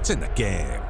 It's in the game.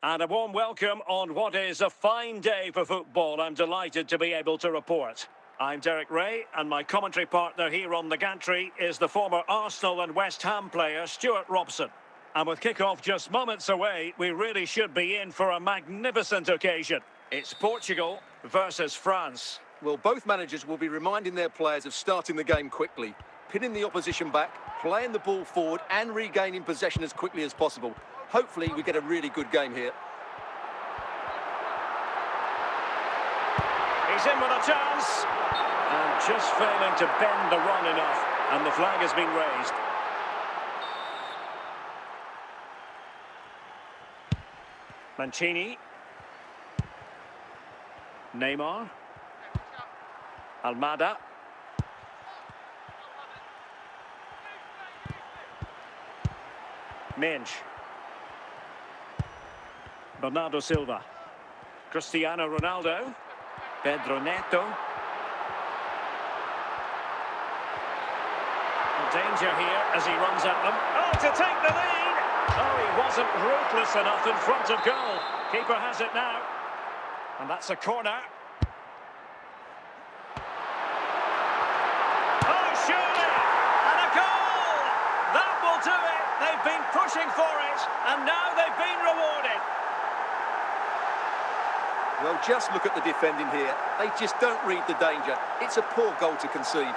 And a warm welcome on what is a fine day for football. I'm delighted to be able to report. I'm Derek Ray, and my commentary partner here on the gantry is the former Arsenal and West Ham player Stuart Robson. And with kick-off just moments away, we really should be in for a magnificent occasion. It's Portugal versus France. Well, both managers will be reminding their players of starting the game quickly, pinning the opposition back, playing the ball forward and regaining possession as quickly as possible. Hopefully we get a really good game here. He's in with a chance. And just failing to bend the run enough. And the flag has been raised. Mancini. Neymar. Almada. Minge. Bernardo Silva. Cristiano Ronaldo. Pedro Neto. Danger here as he runs at them. Oh, to take the lead! Oh, he wasn't ruthless enough in front of goal. Keeper has it now. And that's a corner. Oh, surely! And a goal! That will do it! They've been pushing for it, and now they've been rewarded. Well, just look at the defending here. They just don't read the danger. It's a poor goal to concede.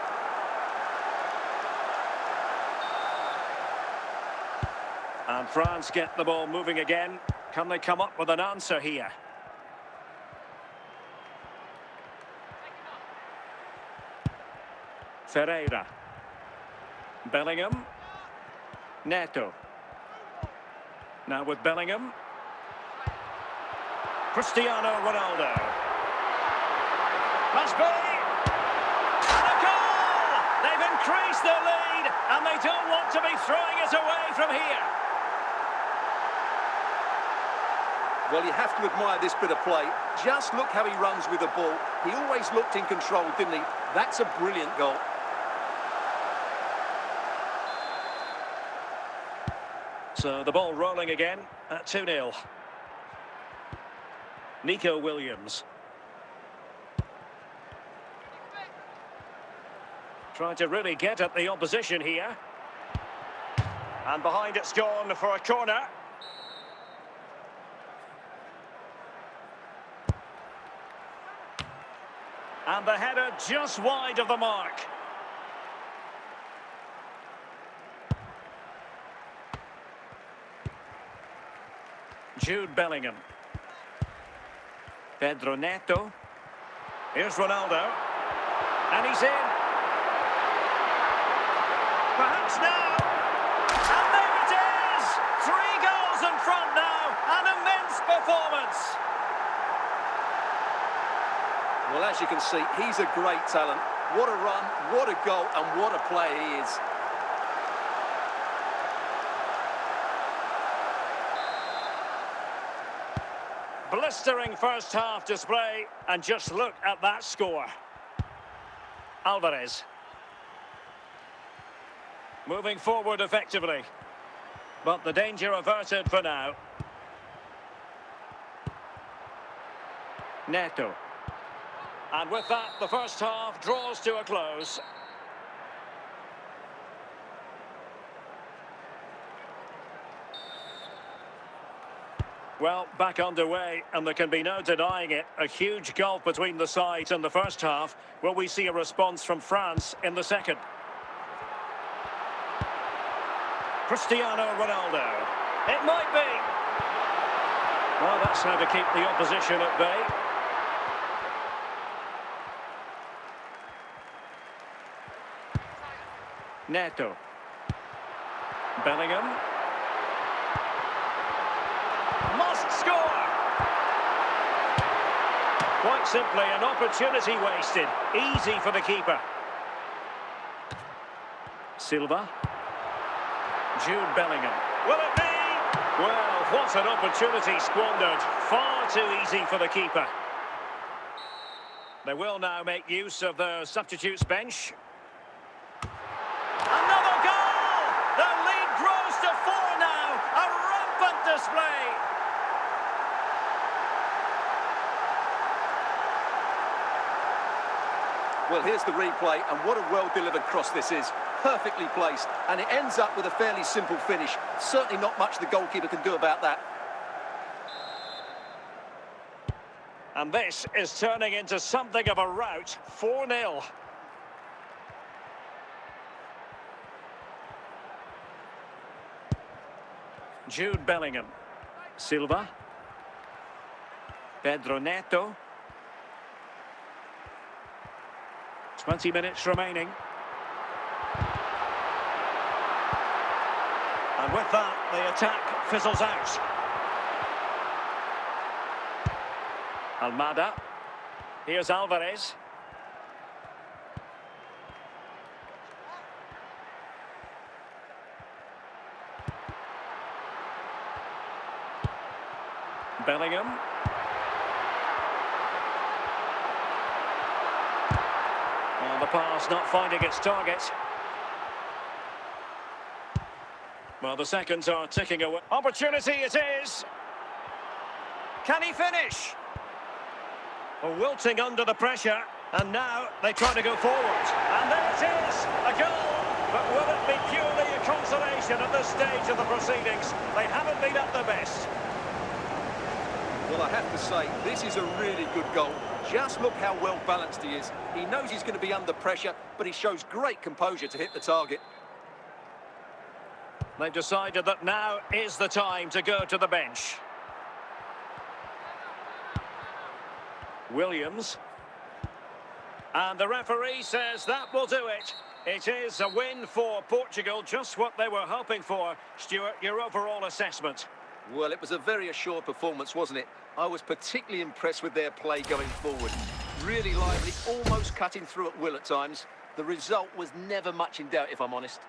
And France get the ball moving again. Can they come up with an answer here? Ferreira. Bellingham. Neto. Now with Bellingham. Cristiano Ronaldo. Must be. And a goal! They've increased their lead, and they don't want to be throwing it away from here. Well, you have to admire this bit of play. Just look how he runs with the ball. He always looked in control, didn't he? That's a brilliant goal. So the ball rolling again at 2-0. Nico Williams. Trying to really get at the opposition here. And behind it's gone for a corner. And the header just wide of the mark. Jude Bellingham. Pedro Neto. Here's Ronaldo. And he's in. Perhaps now. And there it is! 3 goals in front now. An immense performance. Well, as you can see, he's a great talent. What a run, what a goal, and what a player he is. Blistering first half display, and just look at that score. Alvarez. Moving forward effectively. But the danger averted for now. Neto. And with that, the first half draws to a close. Well, back underway, and there can be no denying it. A huge gulf between the sides in the first half. Will we see a response from France in the second? Cristiano Ronaldo. It might be. Well, that's how to keep the opposition at bay. Neto. Bellingham. Must score! Quite simply, an opportunity wasted. Easy for the keeper. Silva. Jude Bellingham. Will it be? Well, what an opportunity squandered. Far too easy for the keeper. They will now make use of the substitutes bench. Another goal! The lead grows to 4 now. A rampant display. Well, here's the replay, and what a well-delivered cross this is. Perfectly placed, and it ends up with a fairly simple finish. Certainly not much the goalkeeper can do about that. And this is turning into something of a rout. 4-0. Jude Bellingham. Silva. Pedro Neto. 20 minutes remaining. And with that, the attack fizzles out. Almada. Here's Alvarez. Bellingham. And the pass not finding its target. Well, the seconds are ticking away. Opportunity it is. Can he finish? Wilting under the pressure. And now they try to go forward. And there it is. A goal. But will it be purely a consolation at this stage of the proceedings? They haven't been at their best. Well, I have to say, this is a really good goal. Just look how well balanced he is. He knows he's going to be under pressure, but he shows great composure to hit the target. They've decided that now is the time to go to the bench. Williams. And the referee says that will do it. It is a win for Portugal, just what they were hoping for. Stuart, your overall assessment? Well, it was a very assured performance, wasn't it? I was particularly impressed with their play going forward. Really lively, almost cutting through at will at times. The result was never much in doubt, if I'm honest.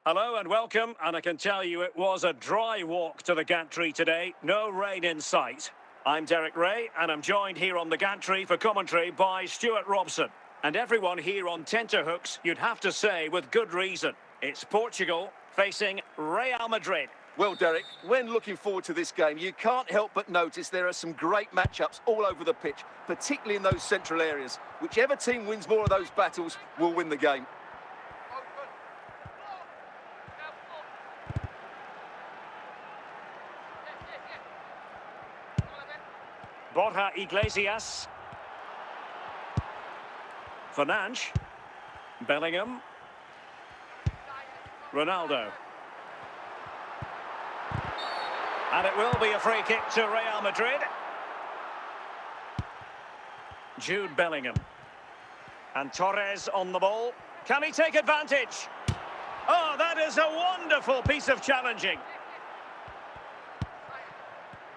Hello and welcome, and I can tell you it was a dry walk to the gantry today. No rain in sight. I'm Derek Ray, and I'm joined here on the gantry for commentary by Stuart Robson. And everyone here on tenterhooks, you'd have to say with good reason. It's Portugal facing Real Madrid. Well, Derek, when looking forward to this game, you can't help but notice there are some great matchups all over the pitch, particularly in those central areas. Whichever team wins more of those battles will win the game. Borja Iglesias. Fernandes. Bellingham. Ronaldo. And it will be a free kick to Real Madrid. Jude Bellingham. And Torres on the ball. Can he take advantage? Oh, that is a wonderful piece of challenging.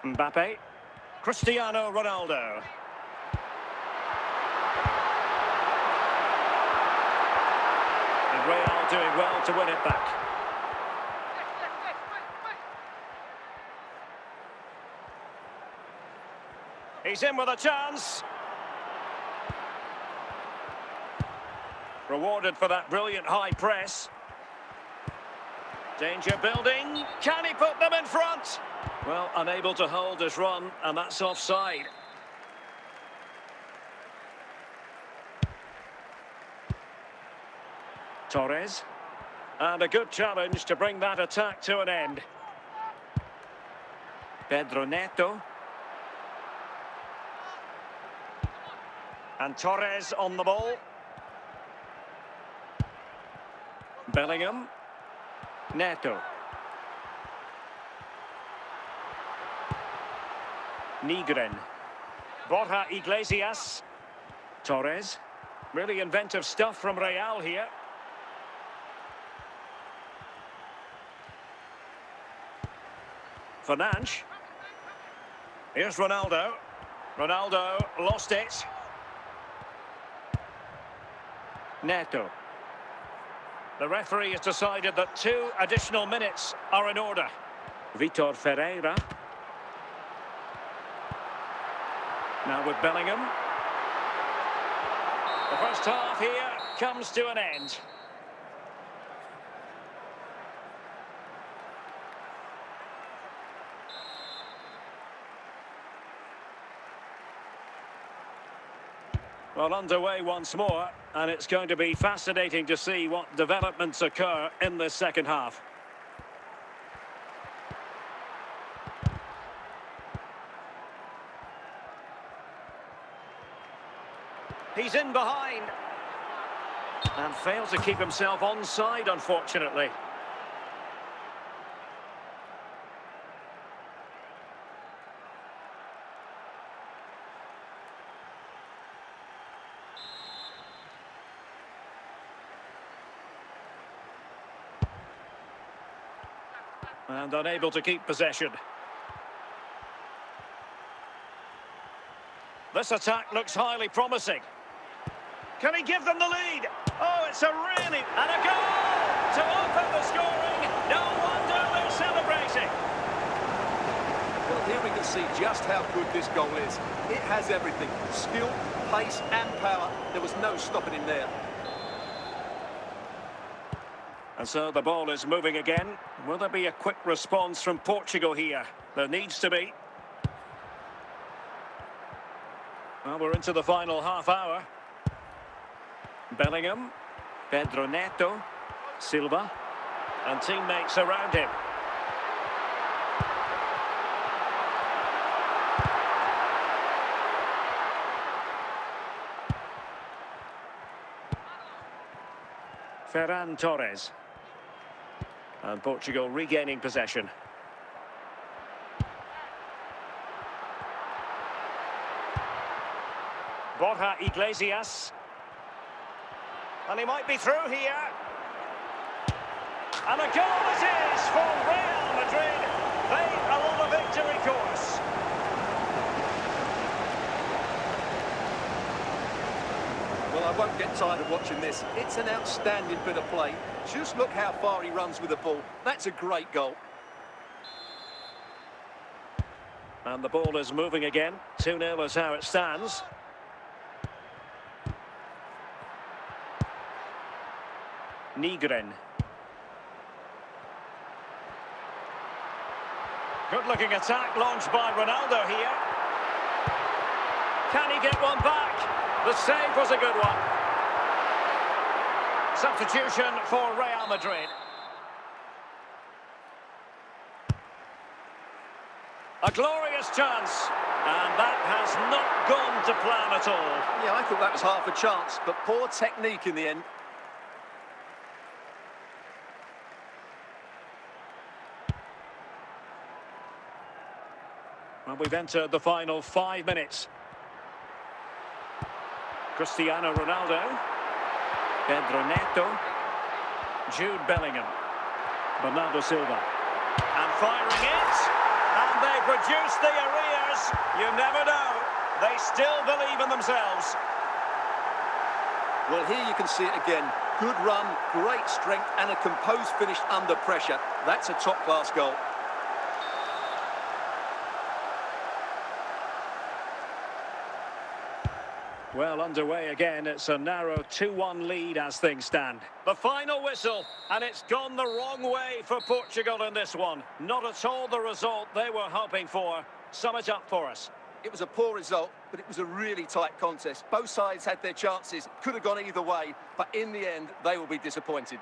Mbappe. Cristiano Ronaldo. And Real doing well to win it back. He's in with a chance. Rewarded for that brilliant high press. Danger building. Can he put them in front? Well, unable to hold his run, and that's offside. Torres. And a good challenge to bring that attack to an end. Pedro Neto. And Torres on the ball. Bellingham. Neto. Nigren. Borja Iglesias. Torres. Really inventive stuff from Real here. Fernandes. Here's Ronaldo. Ronaldo lost it. Neto. The referee has decided that 2 additional minutes are in order. Vitor Ferreira. Now with Bellingham. The first half here comes to an end. Well, underway once more, and it's going to be fascinating to see what developments occur in this second half. He's in behind. And fails to keep himself onside, unfortunately. And unable to keep possession. This attack looks highly promising. Can he give them the lead? Oh, it's a really... And a goal to open the scoring. No wonder they're celebrating. Well, here we can see just how good this goal is. It has everything. Skill, pace and power. There was no stopping him there. And so the ball is moving again. Will there be a quick response from Portugal here? There needs to be. Well, we're into the final half hour. Bellingham, Pedro Neto, Silva, and teammates around him. Ferran Torres. And Portugal regaining possession. Borja Iglesias. And he might be through here. And a goal it is for Real Madrid. They are on the victory course. Well, I won't get tired of watching this. It's an outstanding bit of play. Just look how far he runs with the ball. That's a great goal. And the ball is moving again. 2-0 is how it stands. Nygren. Good-looking attack launched by Ronaldo here. Can he get one back? The save was a good one. Substitution for Real Madrid. A glorious chance. And that has not gone to plan at all. Yeah, I thought that was half a chance, but poor technique in the end. Well, we've entered the final 5 minutes. Cristiano Ronaldo. Pedro Neto. Jude Bellingham. Bernardo Silva. And firing it. And they produce the arrears. You never know. They still believe in themselves. Well, here you can see it again. Good run, great strength, and a composed finish under pressure. That's a top-class goal. Well, underway again. It's a narrow 2-1 lead as things stand. The final whistle, and it's gone the wrong way for Portugal in this one. Not at all the result they were hoping for. Sum it up for us. It was a poor result, but it was a really tight contest. Both sides had their chances, could have gone either way, but in the end, they will be disappointed.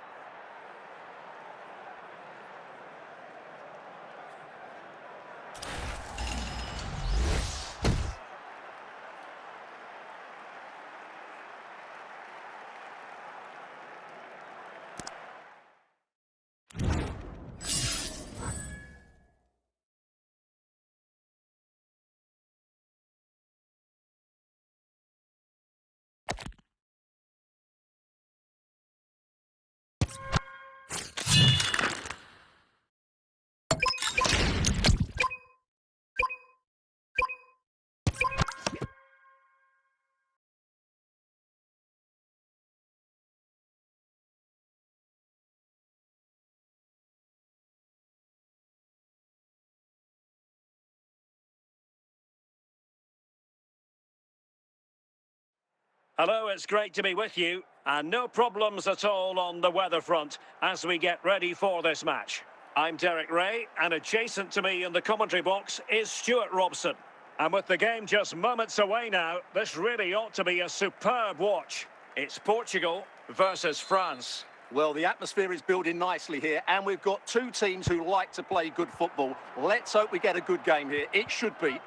Hello, it's great to be with you. And no problems at all on the weather front as we get ready for this match. I'm Derek Ray, and adjacent to me in the commentary box is Stuart Robson. And with the game just moments away now, this really ought to be a superb watch. It's Portugal versus France. Well, the atmosphere is building nicely here, and we've got two teams who like to play good football. Let's hope we get a good game here. It should be.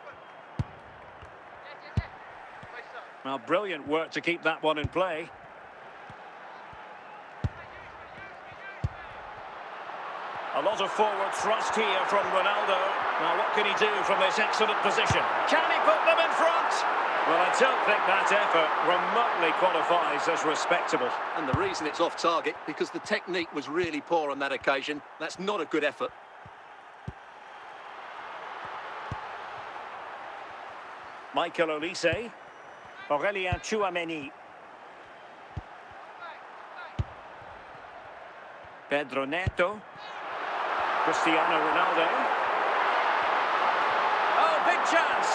Well, brilliant work to keep that one in play. A lot of forward thrust here from Ronaldo. Now, what can he do from this excellent position? Can he put them in front? Well, I don't think that effort remotely qualifies as respectable. And the reason it's off target, because the technique was really poor on that occasion. That's not a good effort. Michael Olise. Aurélien Tchouameni. Pedro Neto. Cristiano Ronaldo. Oh, big chance!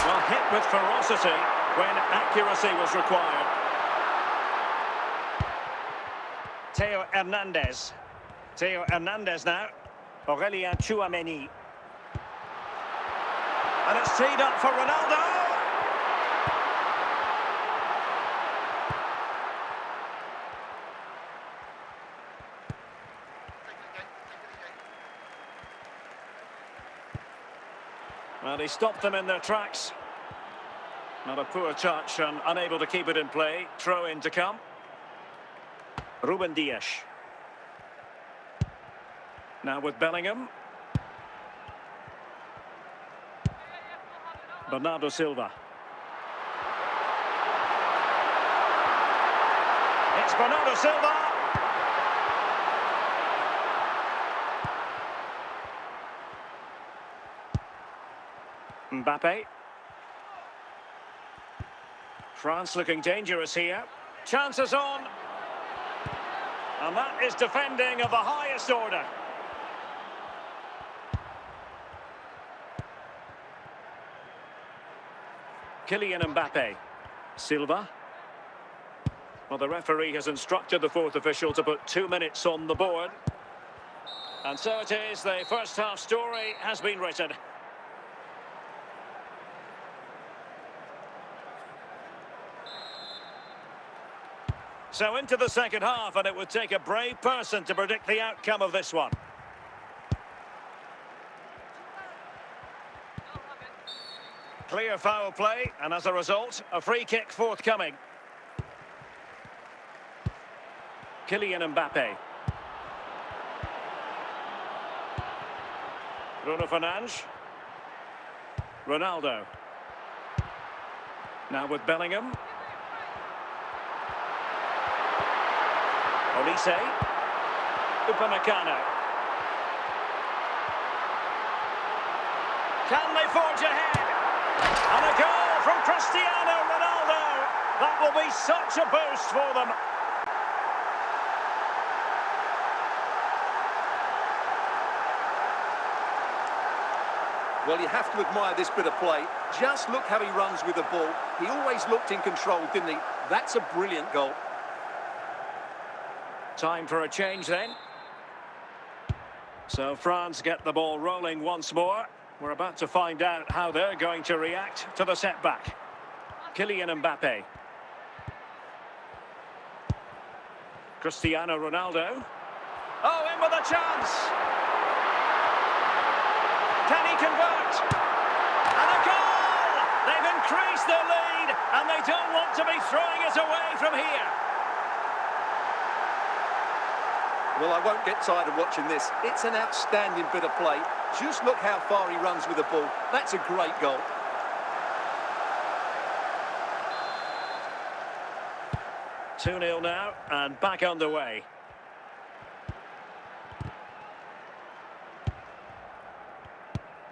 Well, hit with ferocity when accuracy was required. Theo Hernandez. Theo Hernandez now. Aurélien Tchouameni. And it's teed up for Ronaldo! Well, he stopped them in their tracks. Not a poor touch and unable to keep it in play. Throw in to come. Ruben Dias. Now with Bellingham. Bernardo Silva. It's Bernardo Silva. Mbappe. France looking dangerous here. Chances on. And that is defending of the highest order. Kylian Mbappe. Silva. Well, the referee has instructed the fourth official to put 2 minutes on the board. And so it is, the first half story has been written. So into the second half, and it would take a brave person to predict the outcome of this one. Clear foul play, and as a result, a free kick forthcoming. Kylian Mbappe. Bruno Fernandes. Ronaldo. Now with Bellingham. Olise. Upamecano. Can they forge ahead? And a goal from Cristiano Ronaldo. That will be such a boost for them. Well, you have to admire this bit of play. Just look how he runs with the ball. He always looked in control, didn't he? That's a brilliant goal. Time for a change then. So France get the ball rolling once more. We're about to find out how they're going to react to the setback. Kylian Mbappe. Cristiano Ronaldo. Oh, in with a chance! Can he convert? And a goal! They've increased their lead, and they don't want to be throwing it away from here. Well, I won't get tired of watching this. It's an outstanding bit of play. Just look how far he runs with the ball. That's a great goal. Two 2-0 now, and back underway.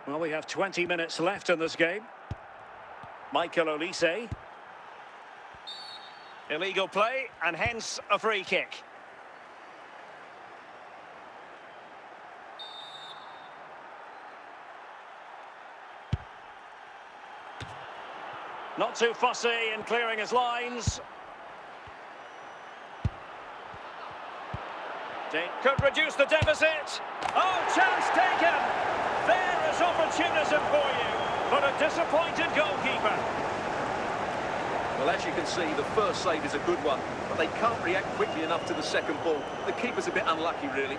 Well, we have 20 minutes left in this game. Michael Olise. Illegal play, and hence a free kick. Not too fussy in clearing his lines. They could reduce the deficit. Oh, chance taken! There is opportunism for you, but a disappointed goalkeeper. Well, as you can see, the first save is a good one, but they can't react quickly enough to the second ball. The keeper's a bit unlucky, really.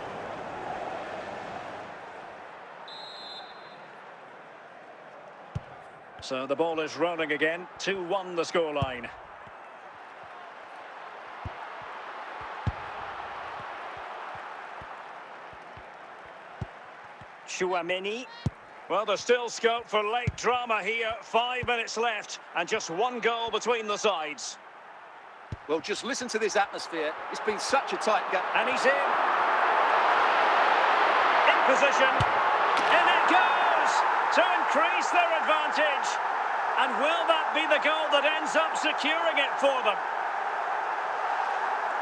So the ball is rolling again. 2-1 the scoreline. Chouameni. Well, there's still scope for late drama here. 5 minutes left and just one goal between the sides. Well, just listen to this atmosphere. It's been such a tight game. And he's in. In position. In it goes to increase their advantage. And will that be the goal that ends up securing it for them?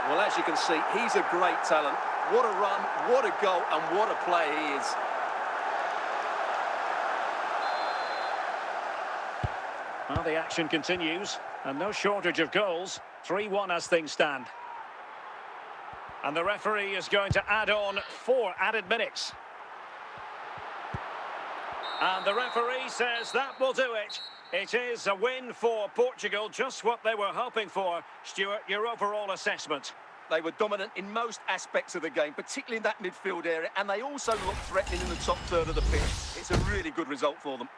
Well, as you can see, he's a great talent. What a run, what a goal, and what a player he is. Well, the action continues, and no shortage of goals. 3-1 as things stand. And the referee is going to add on 4 added minutes. And the referee says that will do it. It is a win for Portugal, just what they were hoping for. Stuart, your overall assessment? They were dominant in most aspects of the game, particularly in that midfield area, and they also looked threatening in the top third of the pitch. It's a really good result for them.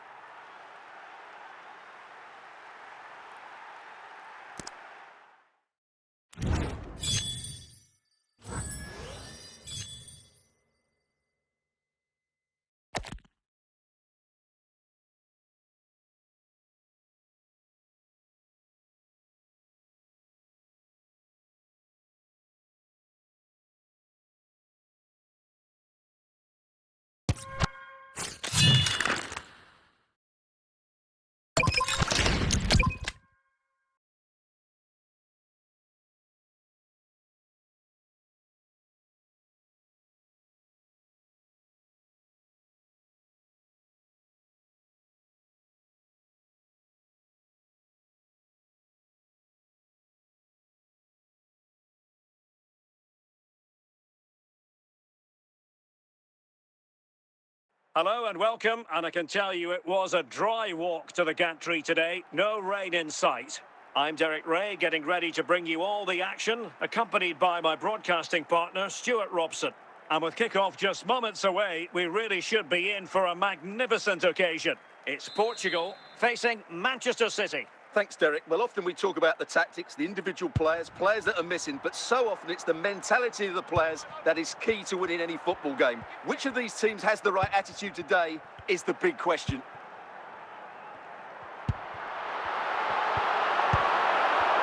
Hello and welcome, and I can tell you it was a dry walk to the gantry today, no rain in sight. I'm Derek Ray, getting ready to bring you all the action, accompanied by my broadcasting partner, Stuart Robson. And with kick-off just moments away, we really should be in for a magnificent occasion. It's Portugal facing Manchester City. Thanks, Derek. Well, often we talk about the tactics, the individual players that are missing, but so often it's the mentality of the players that is key to winning any football game. Which of these teams has the right attitude today is the big question.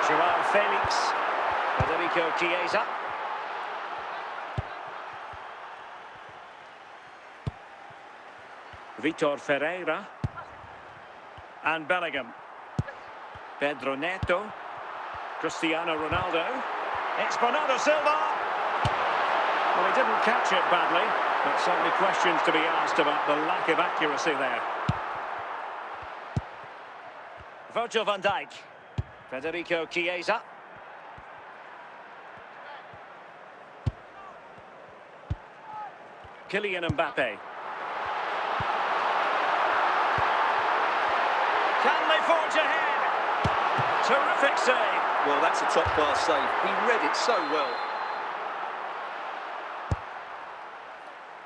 João Felix, Federico Chiesa. Vitor Ferreira. And Bellingham. Pedro Neto. Cristiano Ronaldo. It's Bernardo Silva. Well, he didn't catch it badly, but certainly questions to be asked about the lack of accuracy there. Virgil van Dijk. Federico Chiesa. Kylian Mbappe. Can they forge ahead? Terrific save. Well, that's a top-class save. He read it so well.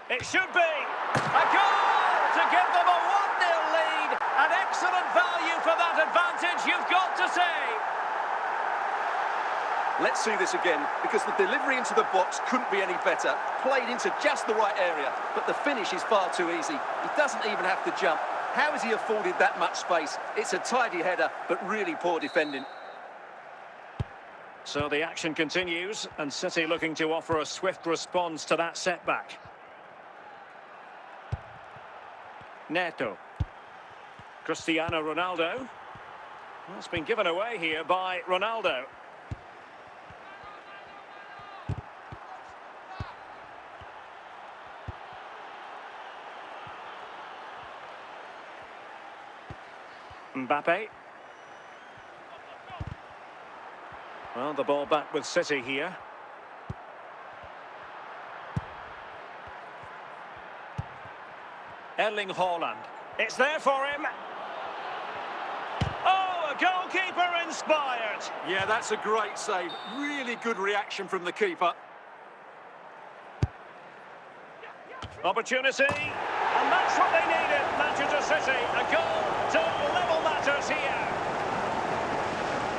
It should be a goal to give them a 1-0 lead. An excellent value for that advantage, you've got to say. Let's see this again, because the delivery into the box couldn't be any better. Played into just the right area, but the finish is far too easy. He doesn't even have to jump. How has he afforded that much space? It's a tidy header, but really poor defending. So the action continues, and City looking to offer a swift response to that setback. Neto. Cristiano Ronaldo. Well, it's been given away here by Ronaldo. Mbappe. Well, the ball back with City here. Erling Haaland. It's there for him. Oh, a goalkeeper inspired. Yeah, that's a great save. Really good reaction from the keeper. Opportunity. And that's what they needed, Manchester City. A goal to level matters here.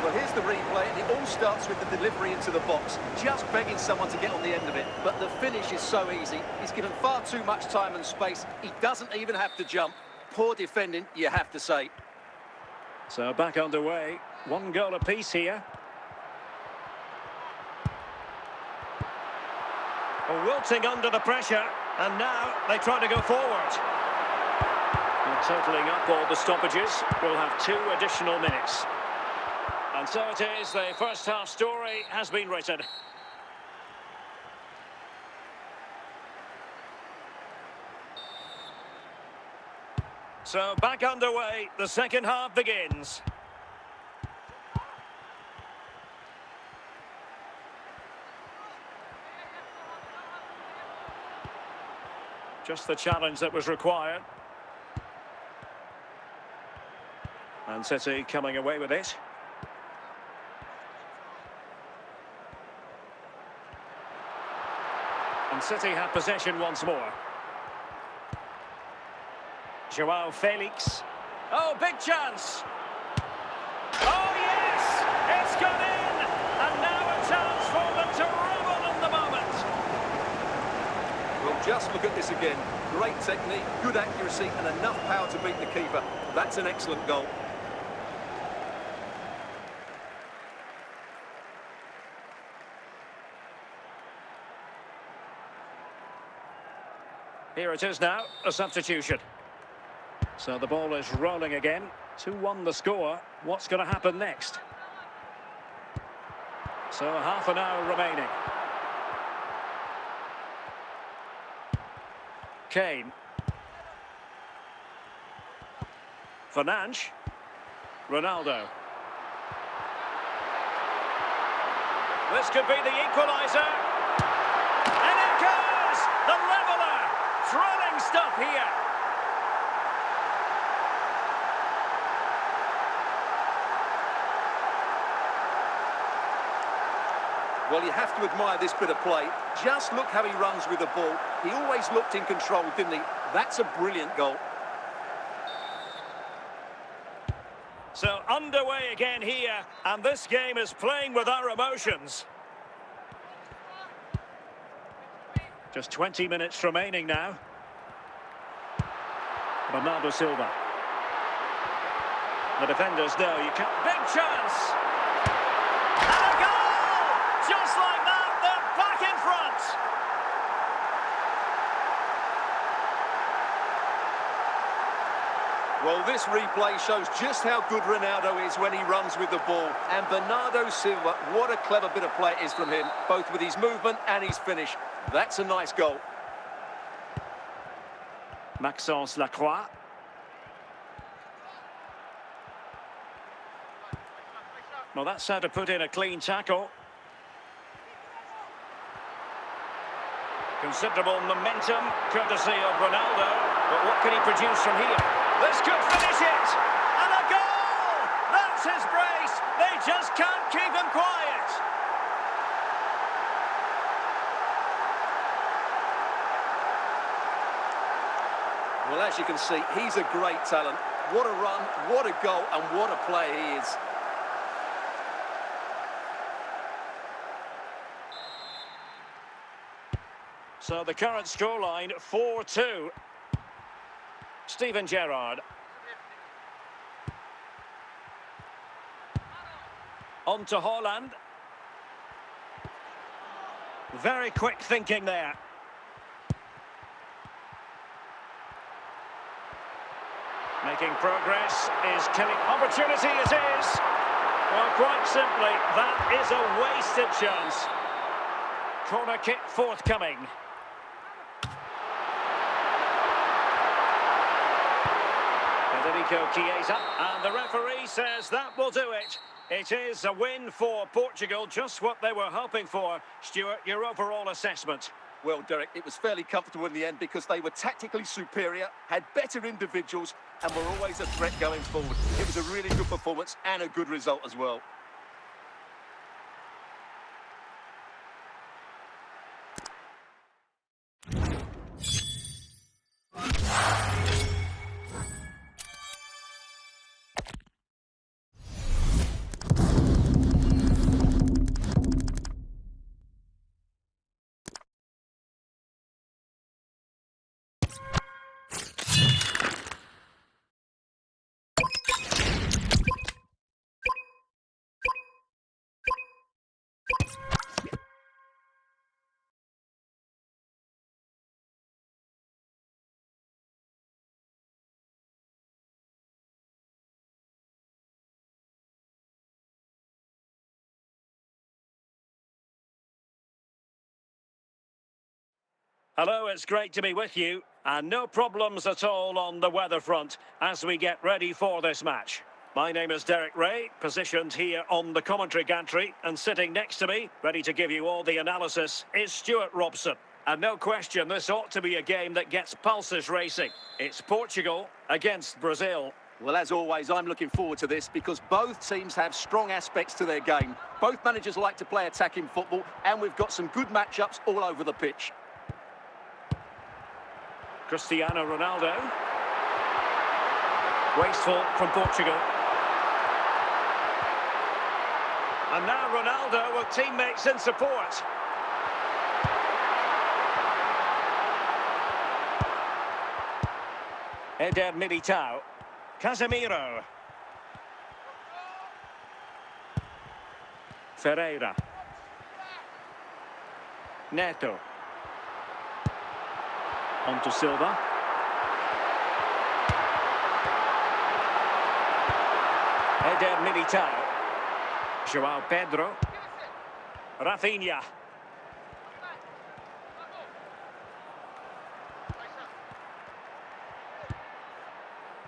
Well, here's the replay, and it all starts with the delivery into the box. Just begging someone to get on the end of it. But the finish is so easy. He's given far too much time and space. He doesn't even have to jump. Poor defending, you have to say. So back underway. 1 goal apiece here. Wilting under the pressure. And now they try to go forward. And totalling up all the stoppages, we'll have 2 additional minutes. And so it is, the first half story has been written. So back underway, the second half begins. Just the challenge that was required. And City coming away with it. And City have possession once more. João Felix. Oh, big chance. Oh, yes! It's gone in! And now a chance for them to revel in the moment. Well, just look at this again. Great technique, good accuracy, and enough power to beat the keeper. That's an excellent goal. Here it is now, a substitution. So the ball is rolling again. 2-1 the score. What's going to happen next? So half an hour remaining. Kane. Fernandes. Ronaldo. This could be the equaliser. And it goes! The leveller! Thrilling stuff here. Well, you have to admire this bit of play. Just look how he runs with the ball. He always looked in control, didn't he? That's a brilliant goal. So underway again here, and this game is playing with our emotions. Just 20 minutes remaining now. Bernardo Silva. The defenders know you can't. Big chance! And a goal! Just like that, they're back in front! Well, this replay shows just how good Ronaldo is when he runs with the ball. And Bernardo Silva, what a clever bit of play it is from him, both with his movement and his finish. That's a nice goal. Maxence Lacroix. Well, that's how to put in a clean tackle. Considerable momentum, courtesy of Ronaldo. But what can he produce from here? This could finish it! And a goal! That's his brace! They just can't keep him quiet! Well, as you can see, he's a great talent. What a run, what a goal, and what a player he is. So the current scoreline, 4-2. Steven Gerrard. On to Haaland. Very quick thinking there. Making progress, is killing opportunity it is. Well, quite simply, that is a wasted chance. Corner kick forthcoming. Federico Chiesa, and the referee says that will do it. It is a win for Portugal, just what they were hoping for. Stuart, your overall assessment? Well, Derek, it was fairly comfortable in the end because they were tactically superior, had better individuals, and were always a threat going forward. It was a really good performance and a good result as well. Hello, it's great to be with you, and no problems at all on the weather front as we get ready for this match. My name is Derek Ray, positioned here on the commentary gantry, and sitting next to me, ready to give you all the analysis, is Stuart Robson. And no question, this ought to be a game that gets pulses racing. It's Portugal against Brazil. Well, as always, I'm looking forward to this because both teams have strong aspects to their game. Both managers like to play attacking football, and we've got some good matchups all over the pitch. Cristiano Ronaldo. Wasteful from Portugal. And now Ronaldo with teammates in support. Eder Militao. Casemiro. Ferreira. Neto. On to Silva. Eder Militao. João Pedro. Rafinha.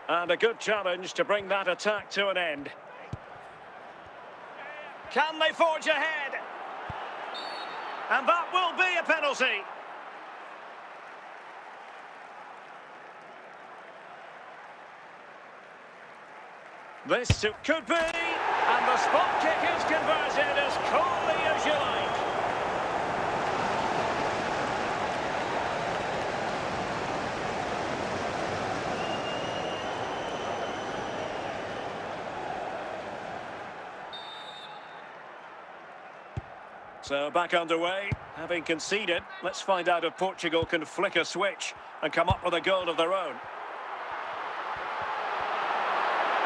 And a good challenge to bring that attack to an end. Can they forge ahead? And that will be a penalty. This could be, and the spot kick is converted as coolly as you like. So back underway, having conceded. Let's find out if Portugal can flick a switch and come up with a goal of their own.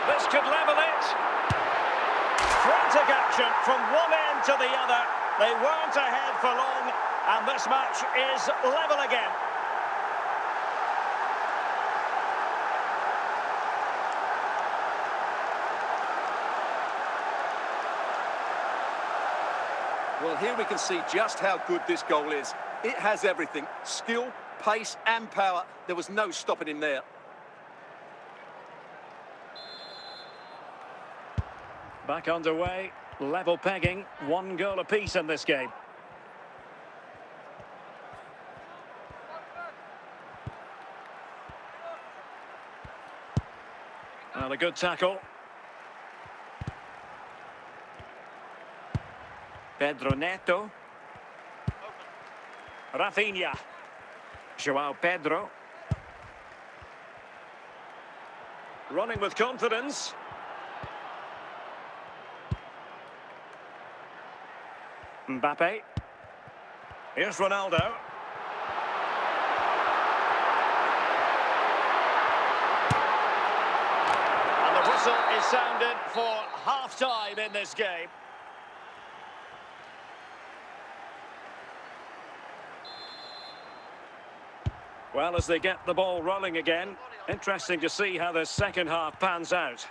This could level it. Frantic action from one end to the other. They weren't ahead for long, and this match is level again. Well, here we can see just how good this goal is. It has everything: skill, pace and power. There was no stopping him there. Back underway, level pegging, 1 goal apiece in this game. Well, a good tackle. Pedro Neto. Rafinha. João Pedro. Running with confidence. Mbappe. Here's Ronaldo. And the whistle is sounded for half-time in this game. Well, as they get the ball rolling again, interesting to see how the second half pans out.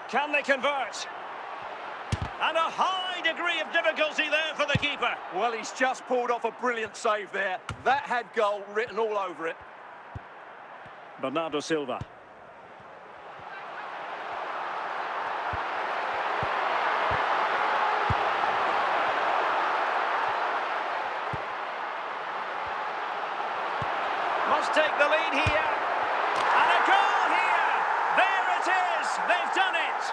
Can they convert? And a high degree of difficulty there for the keeper. Well, he's just pulled off a brilliant save there. That had goal written all over it. Bernardo Silva. Must take the lead here. And a goal here. There it is. They've done it.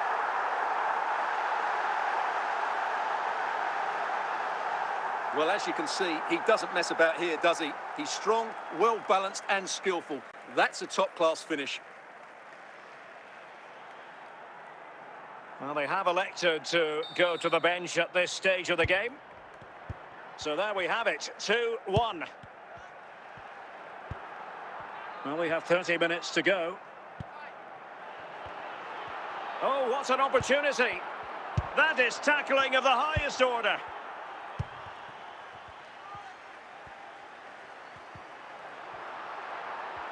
Well, as you can see, he doesn't mess about here, does he? He's strong, well-balanced and skillful. That's a top-class finish. Well, they have elected to go to the bench at this stage of the game. So there we have it, 2-1. Well, we have 30 minutes to go. Oh, what an opportunity. That is tackling of the highest order.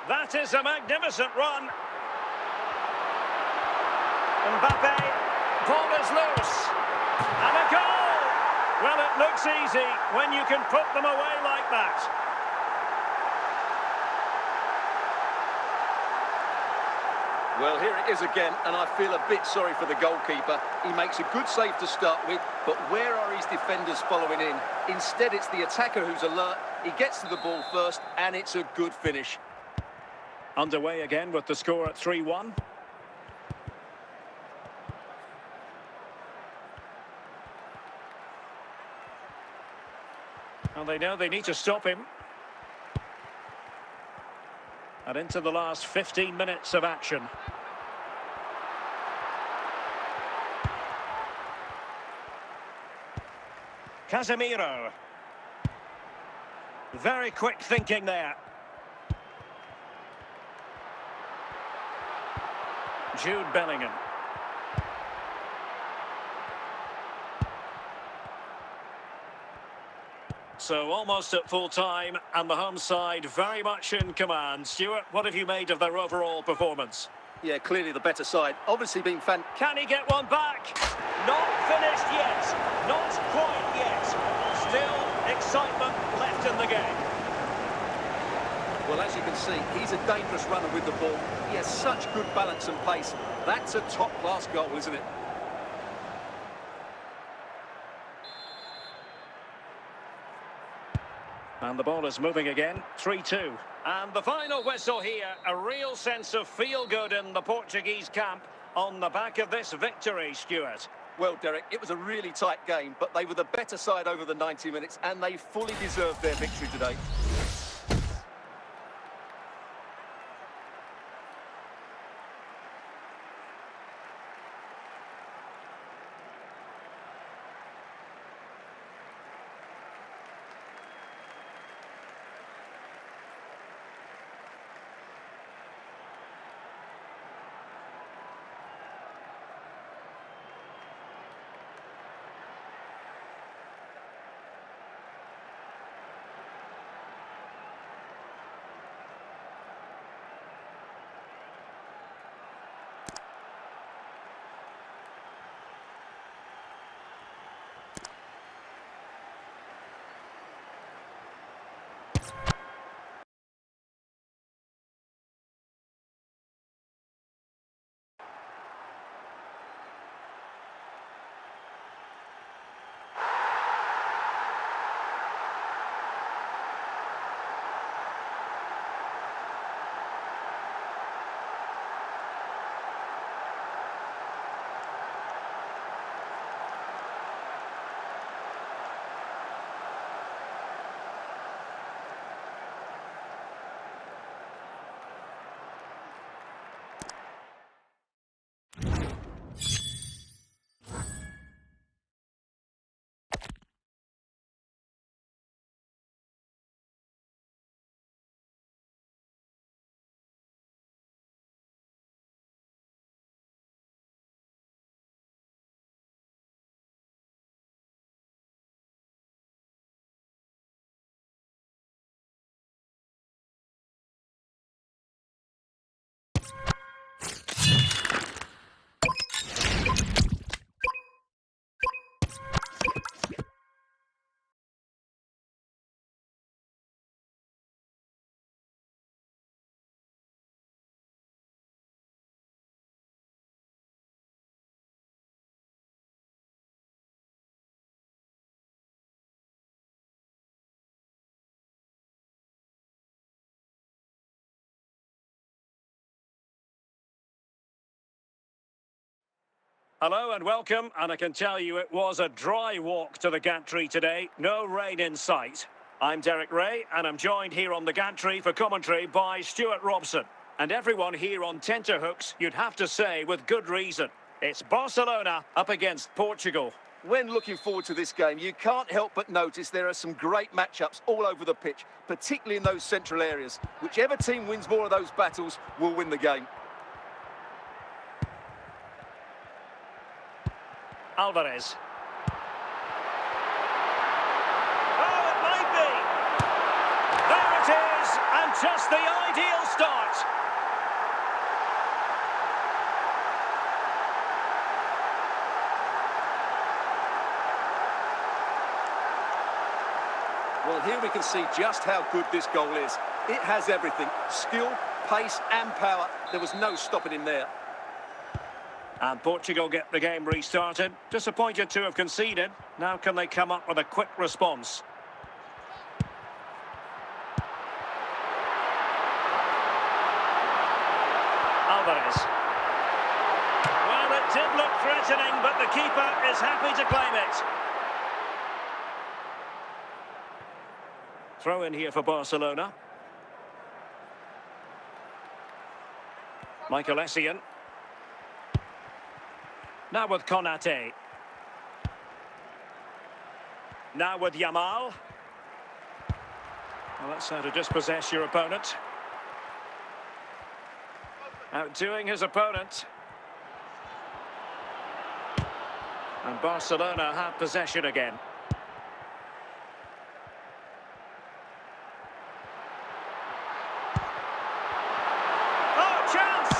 That is a magnificent run. Mbappe, ball is loose. And a goal! Well, it looks easy when you can put them away like that. Well, here it is again, and I feel a bit sorry for the goalkeeper. He makes a good save to start with, but where are his defenders following in? Instead, it's the attacker who's alert. He gets to the ball first, and it's a good finish. Underway again with the score at 3-1. And they know they need to stop him. And into the last 15 minutes of action. Casemiro. Very quick thinking there. Jude Bellingham. So almost at full time, and the home side very much in command. Stuart, what have you made of their overall performance? Yeah, clearly the better side. Obviously been fan. Can he get one back? Not finished yet. Not quite yet. Still excitement left in the game. Well, as you can see, he's a dangerous runner with the ball. He has such good balance and pace. That's a top-class goal, isn't it? And the ball is moving again, 3-2. And the final whistle here, a real sense of feel-good in the Portuguese camp on the back of this victory, Stuart. Well, Derek, it was a really tight game, but they were the better side over the 90 minutes, and they fully deserved their victory today. Hello and welcome, and I can tell you it was a dry walk to the gantry today, no rain in sight. I'm Derek Ray, and I'm joined here on the gantry for commentary by Stuart Robson. And everyone here on tenterhooks, you'd have to say with good reason. It's Barcelona up against Portugal. When looking forward to this game, you can't help but notice there are some great matchups all over the pitch, particularly in those central areas. Whichever team wins more of those battles will win the game. Alvarez. Oh, it might be. There it is, and just the ideal start. Well, here we can see just how good this goal is. It has everything: skill, pace and power. There was no stopping him there. And Portugal get the game restarted. Disappointed to have conceded. Now can they come up with a quick response? Alvarez. Well, it did look threatening, but the keeper is happy to claim it. Throw in here for Barcelona. Michael Essien. Now with Konate. Now with Yamal. Well, that's how to dispossess your opponent. Outdoing his opponent. And Barcelona have possession again. Oh, chance!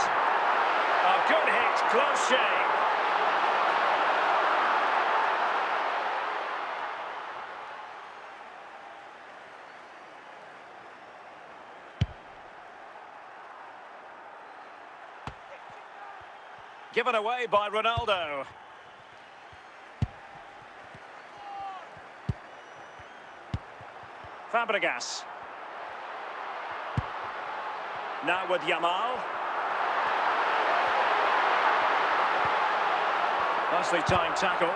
A good hit, close shave. Given away by Ronaldo. Fabregas. Now with Yamal. Nicely timed tackle.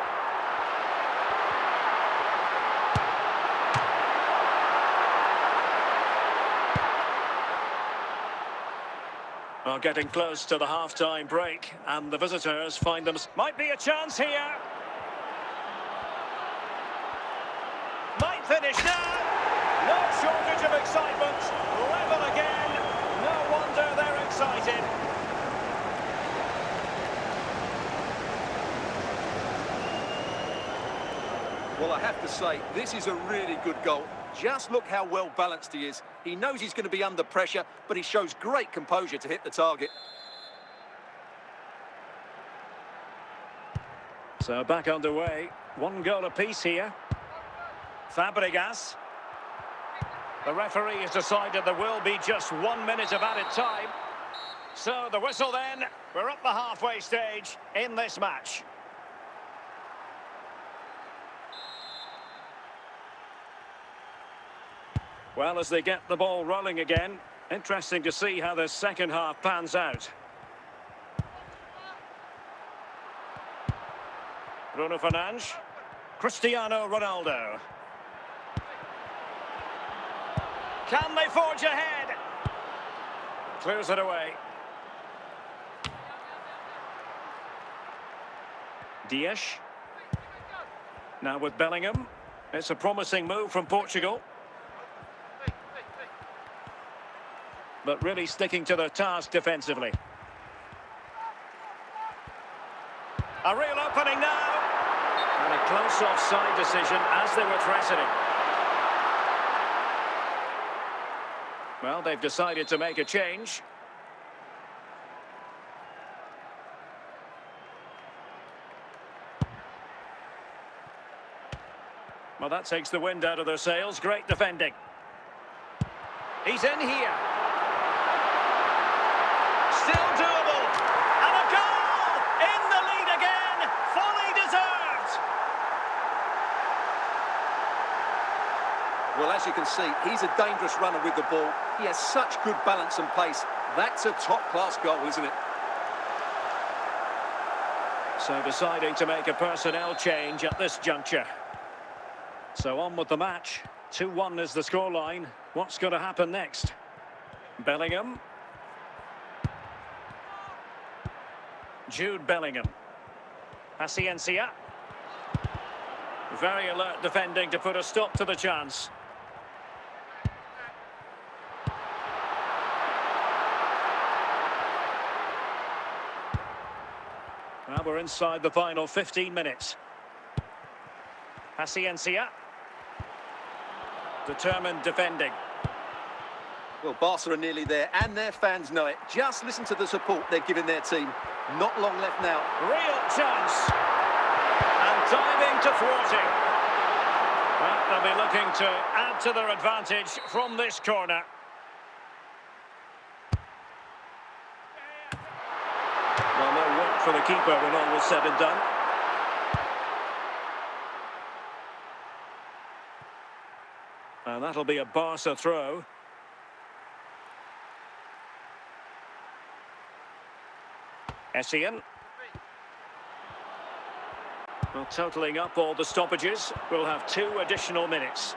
Well, getting close to the half-time break, and the visitors find them... Might be a chance here. Might finish now. No shortage of excitement. Level again. No wonder they're excited. Well, I have to say, this is a really good goal. Just look how well balanced he is. He knows he's going to be under pressure, but he shows great composure to hit the target. So back underway. One goal apiece here. Fabregas. The referee has decided there will be just 1 minute of added time. So the whistle then. We're up the halfway stage in this match. Well, as they get the ball rolling again, interesting to see how the second half pans out. Bruno Fernandes. Cristiano Ronaldo. Can they forge ahead? Clears it away. Dias. Now with Bellingham. It's a promising move from Portugal. But really sticking to their task defensively. A real opening now. And a close offside decision as they were threatening. Well, they've decided to make a change. Well, that takes the wind out of their sails. Great defending. He's in here. Still doable. And a goal! In the lead again. Fully deserved. Well, as you can see, he's a dangerous runner with the ball. He has such good balance and pace. That's a top-class goal, isn't it? So deciding to make a personnel change at this juncture. So on with the match. 2-1 is the scoreline. What's going to happen next? Bellingham. Jude Bellingham. Paciencia. Very alert defending to put a stop to the chance. Well, we're inside the final 15 minutes. Paciencia. Determined defending. Well, Barca are nearly there, and their fans know it. Just listen to the support they're giving their team. Not long left now. Real chance. And diving to thwarting. Well, they'll be looking to add to their advantage from this corner. Well, no work for the keeper when all was said and done. And that'll be a Barca throw. Essien. Well, totalling up all the stoppages, we'll have 2 additional minutes.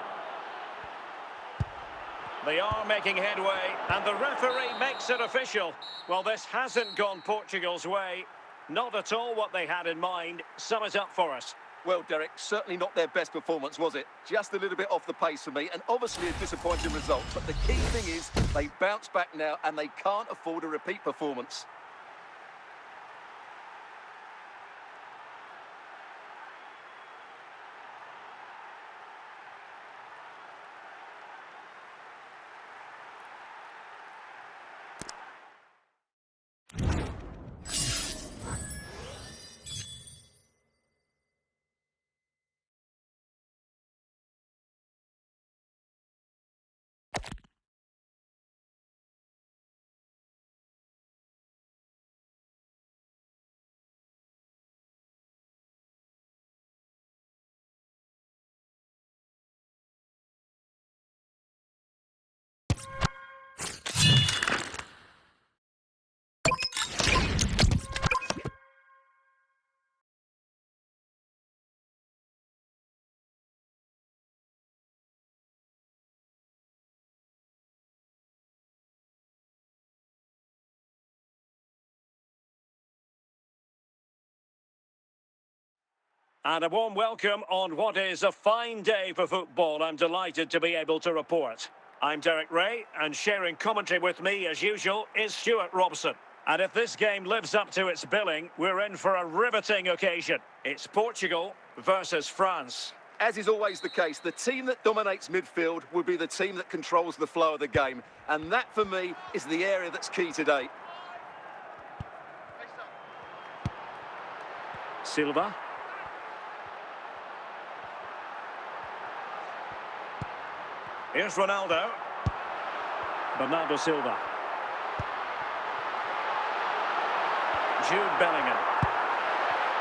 They are making headway, and the referee makes it official. Well, this hasn't gone Portugal's way. Not at all what they had in mind. Sum it up for us. Well, Derek, certainly not their best performance, was it? Just a little bit off the pace for me, and obviously a disappointing result. But the key thing is they bounce back now, and they can't afford a repeat performance. And a warm welcome on what is a fine day for football. I'm delighted to be able to report. I'm Derek Ray, and sharing commentary with me, as usual, is Stuart Robson. And if this game lives up to its billing, we're in for a riveting occasion. It's Portugal versus France. As is always the case, the team that dominates midfield will be the team that controls the flow of the game. And that, for me, is the area that's key today. Silva. Here's Ronaldo. Bernardo Silva. Jude Bellingham.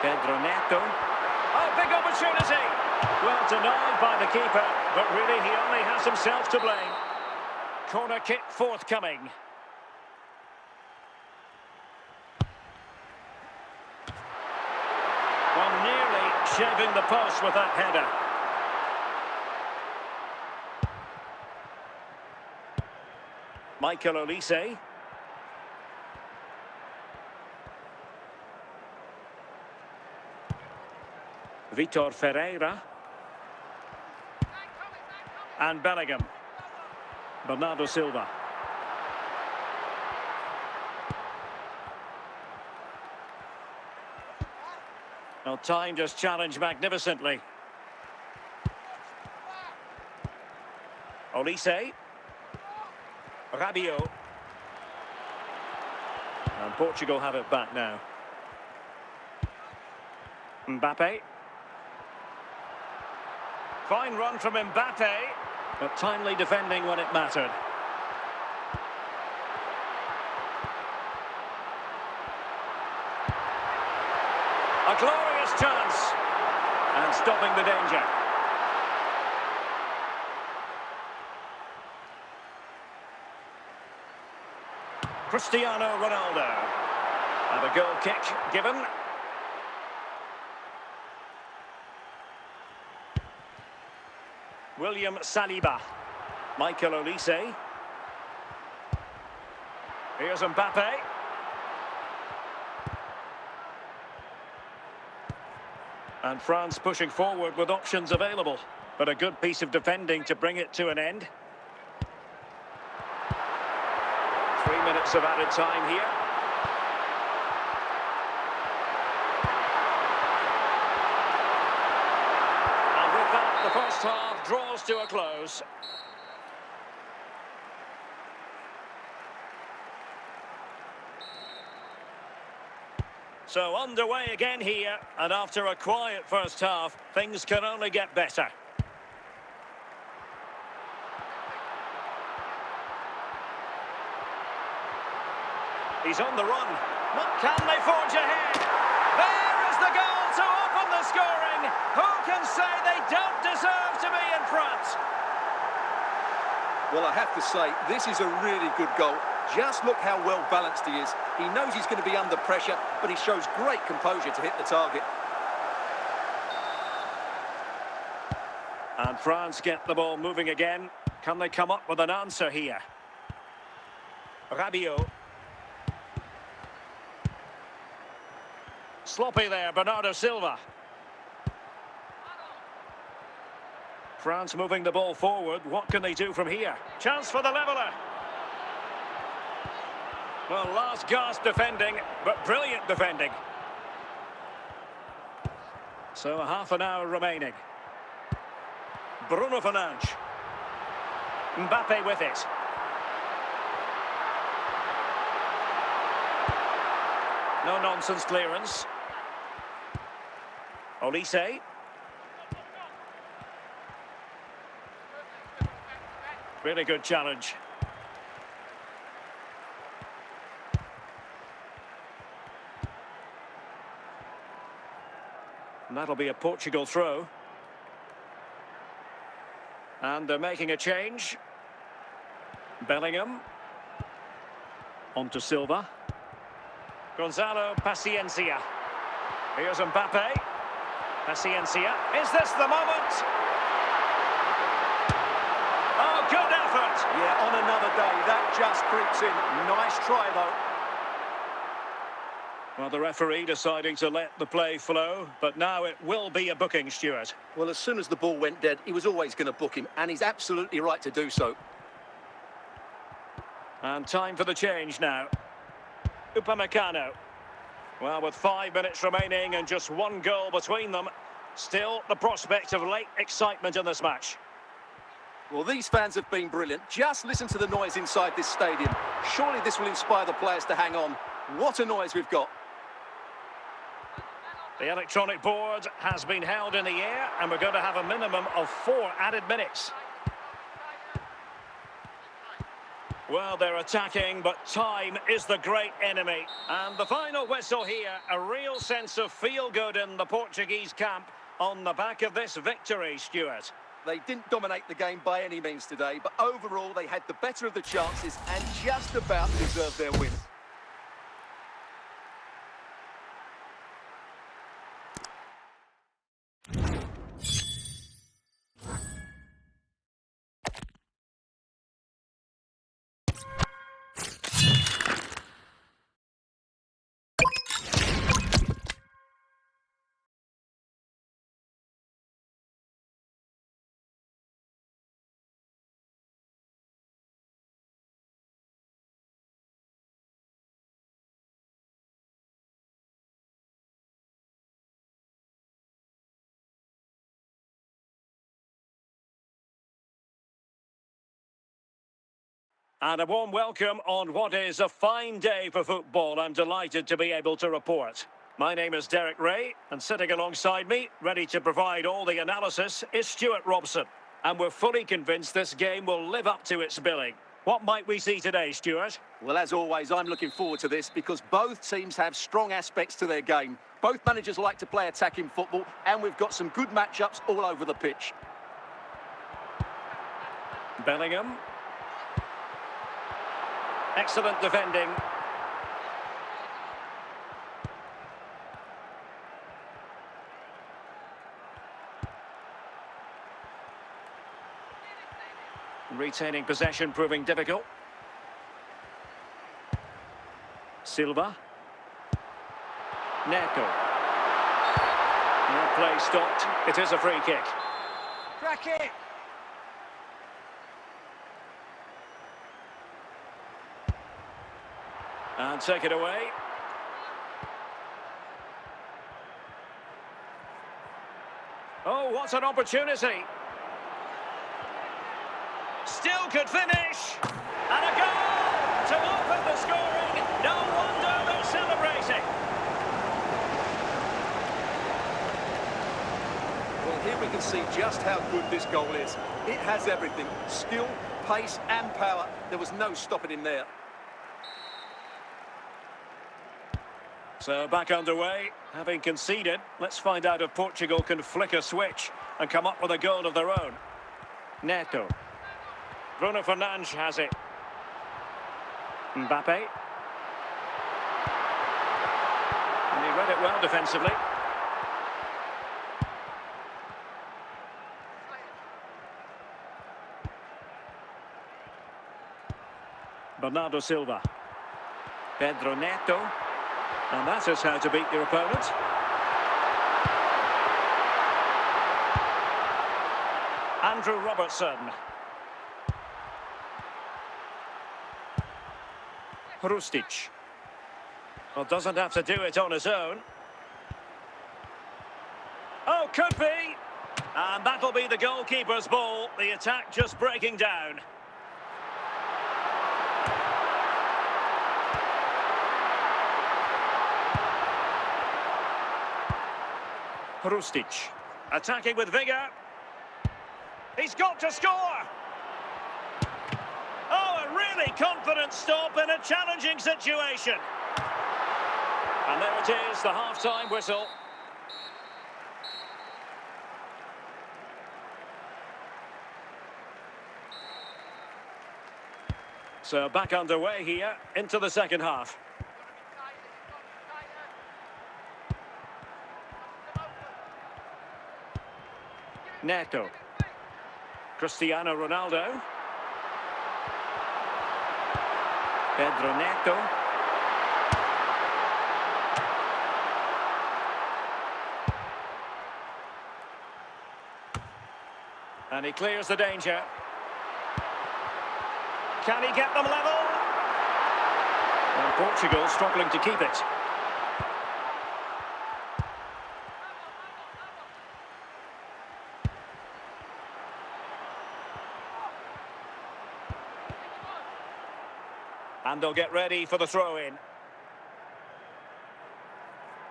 Pedro Neto. Oh, big opportunity! Well, denied by the keeper, but really he only has himself to blame. Corner kick forthcoming. Well, nearly shaving the post with that header. Michael Olise. Vitor Ferreira. And Bellingham. Bernardo Silva. Well, timed his challenge magnificently. Olise. Rabiot. And Portugal have it back now. Mbappe. Fine run from Mbappe, but timely defending when it mattered. A glorious chance. And stopping the danger. Cristiano Ronaldo. And a goal kick given. William Saliba. Michael Olise. Here's Mbappe. And France pushing forward with options available. But a good piece of defending to bring it to an end. 3 minutes of added time here. And with that, the first half draws to a close. So underway again here, and after a quiet first half, things can only get better. He's on the run. What can they forge ahead? There is the goal to open the scoring. Who can say they don't deserve to be in front? Well, I have to say, this is a really good goal. Just look how well balanced he is. He knows he's going to be under pressure, but he shows great composure to hit the target. And France get the ball moving again. Can they come up with an answer here? Rabiot. Sloppy there, Bernardo Silva. France moving the ball forward. What can they do from here? Chance for the leveller. Well, last gasp defending, but brilliant defending. So half an hour remaining. Bruno Fernandes. Mbappe with it. No-nonsense clearance. Olise. Really good challenge. And that'll be a Portugal throw. And they're making a change. Bellingham. On to Silva. Gonzalo Paciencia. Here's Mbappe. Paciencia. Is this the moment? Oh, good effort. Yeah, on another day, that just creeps in. Nice try, though. Well, the referee deciding to let the play flow, but now it will be a booking, Stuart. Well, as soon as the ball went dead, he was always going to book him, and he's absolutely right to do so. And time for the change now. Upamecano. Well, with 5 minutes remaining and just one goal between them, still the prospect of late excitement in this match. Well, these fans have been brilliant. Just listen to the noise inside this stadium. Surely this will inspire the players to hang on. What a noise we've got. The electronic board has been held in the air, and we're going to have a minimum of 4 added minutes. Well, they're attacking, but time is the great enemy. And the final whistle here, a real sense of feel-good in the Portuguese camp on the back of this victory, Stuart. They didn't dominate the game by any means today, but overall they had the better of the chances and just about deserved their win. And a warm welcome on what is a fine day for football. I'm delighted to be able to report. My name is Derek Ray, and sitting alongside me, ready to provide all the analysis, is Stuart Robson. And we're fully convinced this game will live up to its billing. What might we see today, Stuart? Well, as always, I'm looking forward to this because both teams have strong aspects to their game. Both managers like to play attacking football, and we've got some good matchups all over the pitch. Bellingham. Excellent defending. Retaining possession proving difficult. Silva. Neto. No play stopped. It is a free kick. Crack it! And take it away. Oh, what an opportunity. Still could finish. And a goal to open the scoring. No wonder they're celebrating. Well, here we can see just how good this goal is. It has everything. Skill, pace and power. There was no stopping him there. So back underway, having conceded. Let's find out if Portugal can flick a switch and come up with a goal of their own. Neto. Bruno Fernandes has it. Mbappe. And he read it well defensively. Bernardo Silva. Pedro Neto. And that is how to beat your opponent. Andrew Robertson. Hrustic. Well, doesn't have to do it on his own. Oh, could be. And that'll be the goalkeeper's ball. The attack just breaking down. Hrustic. Attacking with vigour. He's got to score. Oh, a really confident stop in a challenging situation. And there it is, the half-time whistle. So back underway here, into the second half. Neto. Cristiano Ronaldo. Pedro Neto. And he clears the danger. Can he get them level? And Portugal struggling to keep it. And they'll get ready for the throw-in.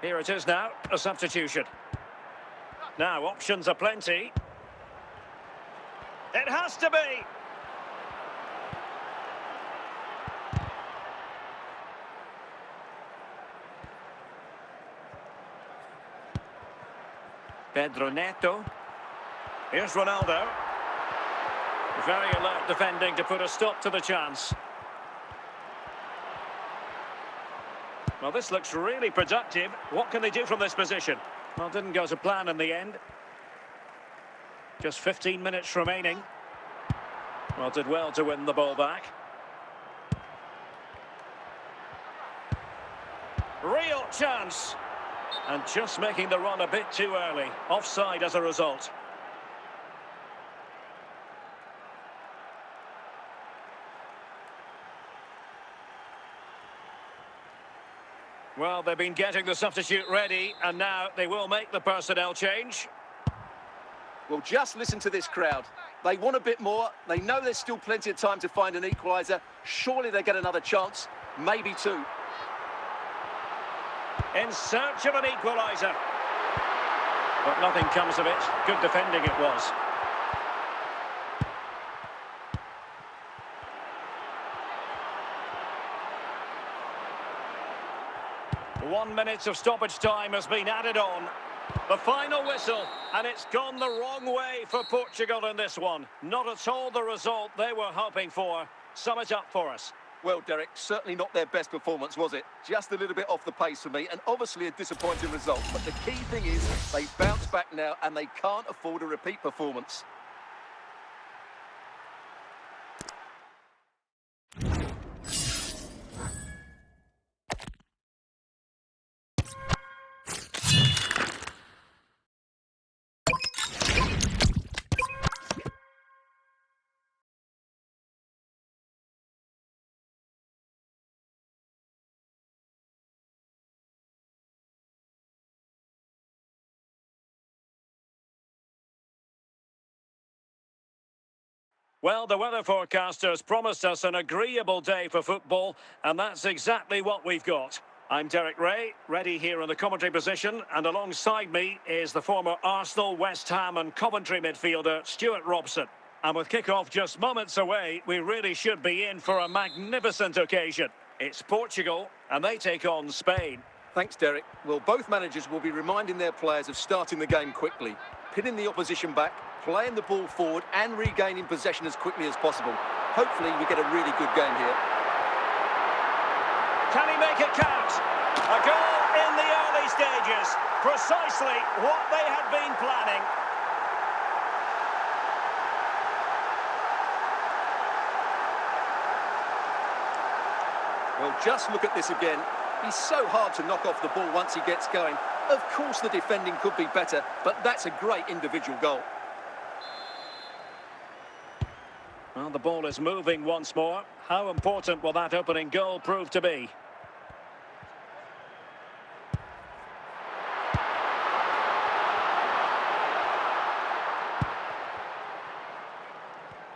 Here it is now, a substitution. Now, options are plenty. It has to be. Pedro Neto. Here's Ronaldo. Very alert defending to put a stop to the chance. Well, this looks really productive. What can they do from this position? Well, didn't go to plan in the end. Just 15 minutes remaining. Well, did well to win the ball back. Real chance. And just making the run a bit too early. Offside as a result. Well, they've been getting the substitute ready, and now they will make the personnel change. Well, just listen to this crowd. They want a bit more. They know there's still plenty of time to find an equaliser. Surely they get another chance, maybe two. In search of an equaliser. But nothing comes of it. Good defending it was. One minute of stoppage time has been added on. The final whistle, and it's gone the wrong way for Portugal in this one. Not at all the result they were hoping for. Sum it up for us. Well, Derek, certainly not their best performance, was it? Just a little bit off the pace for me, and obviously a disappointing result. But the key thing is they bounce back now, and they can't afford a repeat performance. Well, the weather forecasters promised us an agreeable day for football, and that's exactly what we've got. I'm Derek Ray, ready here in the commentary position, and alongside me is the former Arsenal, West Ham and Coventry midfielder, Stuart Robson. And with kick-off just moments away, we really should be in for a magnificent occasion. It's Portugal, and they take on Spain. Thanks, Derek. Well, both managers will be reminding their players of starting the game quickly, pinning the opposition back, playing the ball forward and regaining possession as quickly as possible. Hopefully we get a really good game here. Can he make it count? A goal in the early stages. Precisely what they had been planning. Well, just look at this again. He's so hard to knock off the ball once he gets going. Of course the defending could be better, but that's a great individual goal. Well, the ball is moving once more. How important will that opening goal prove to be?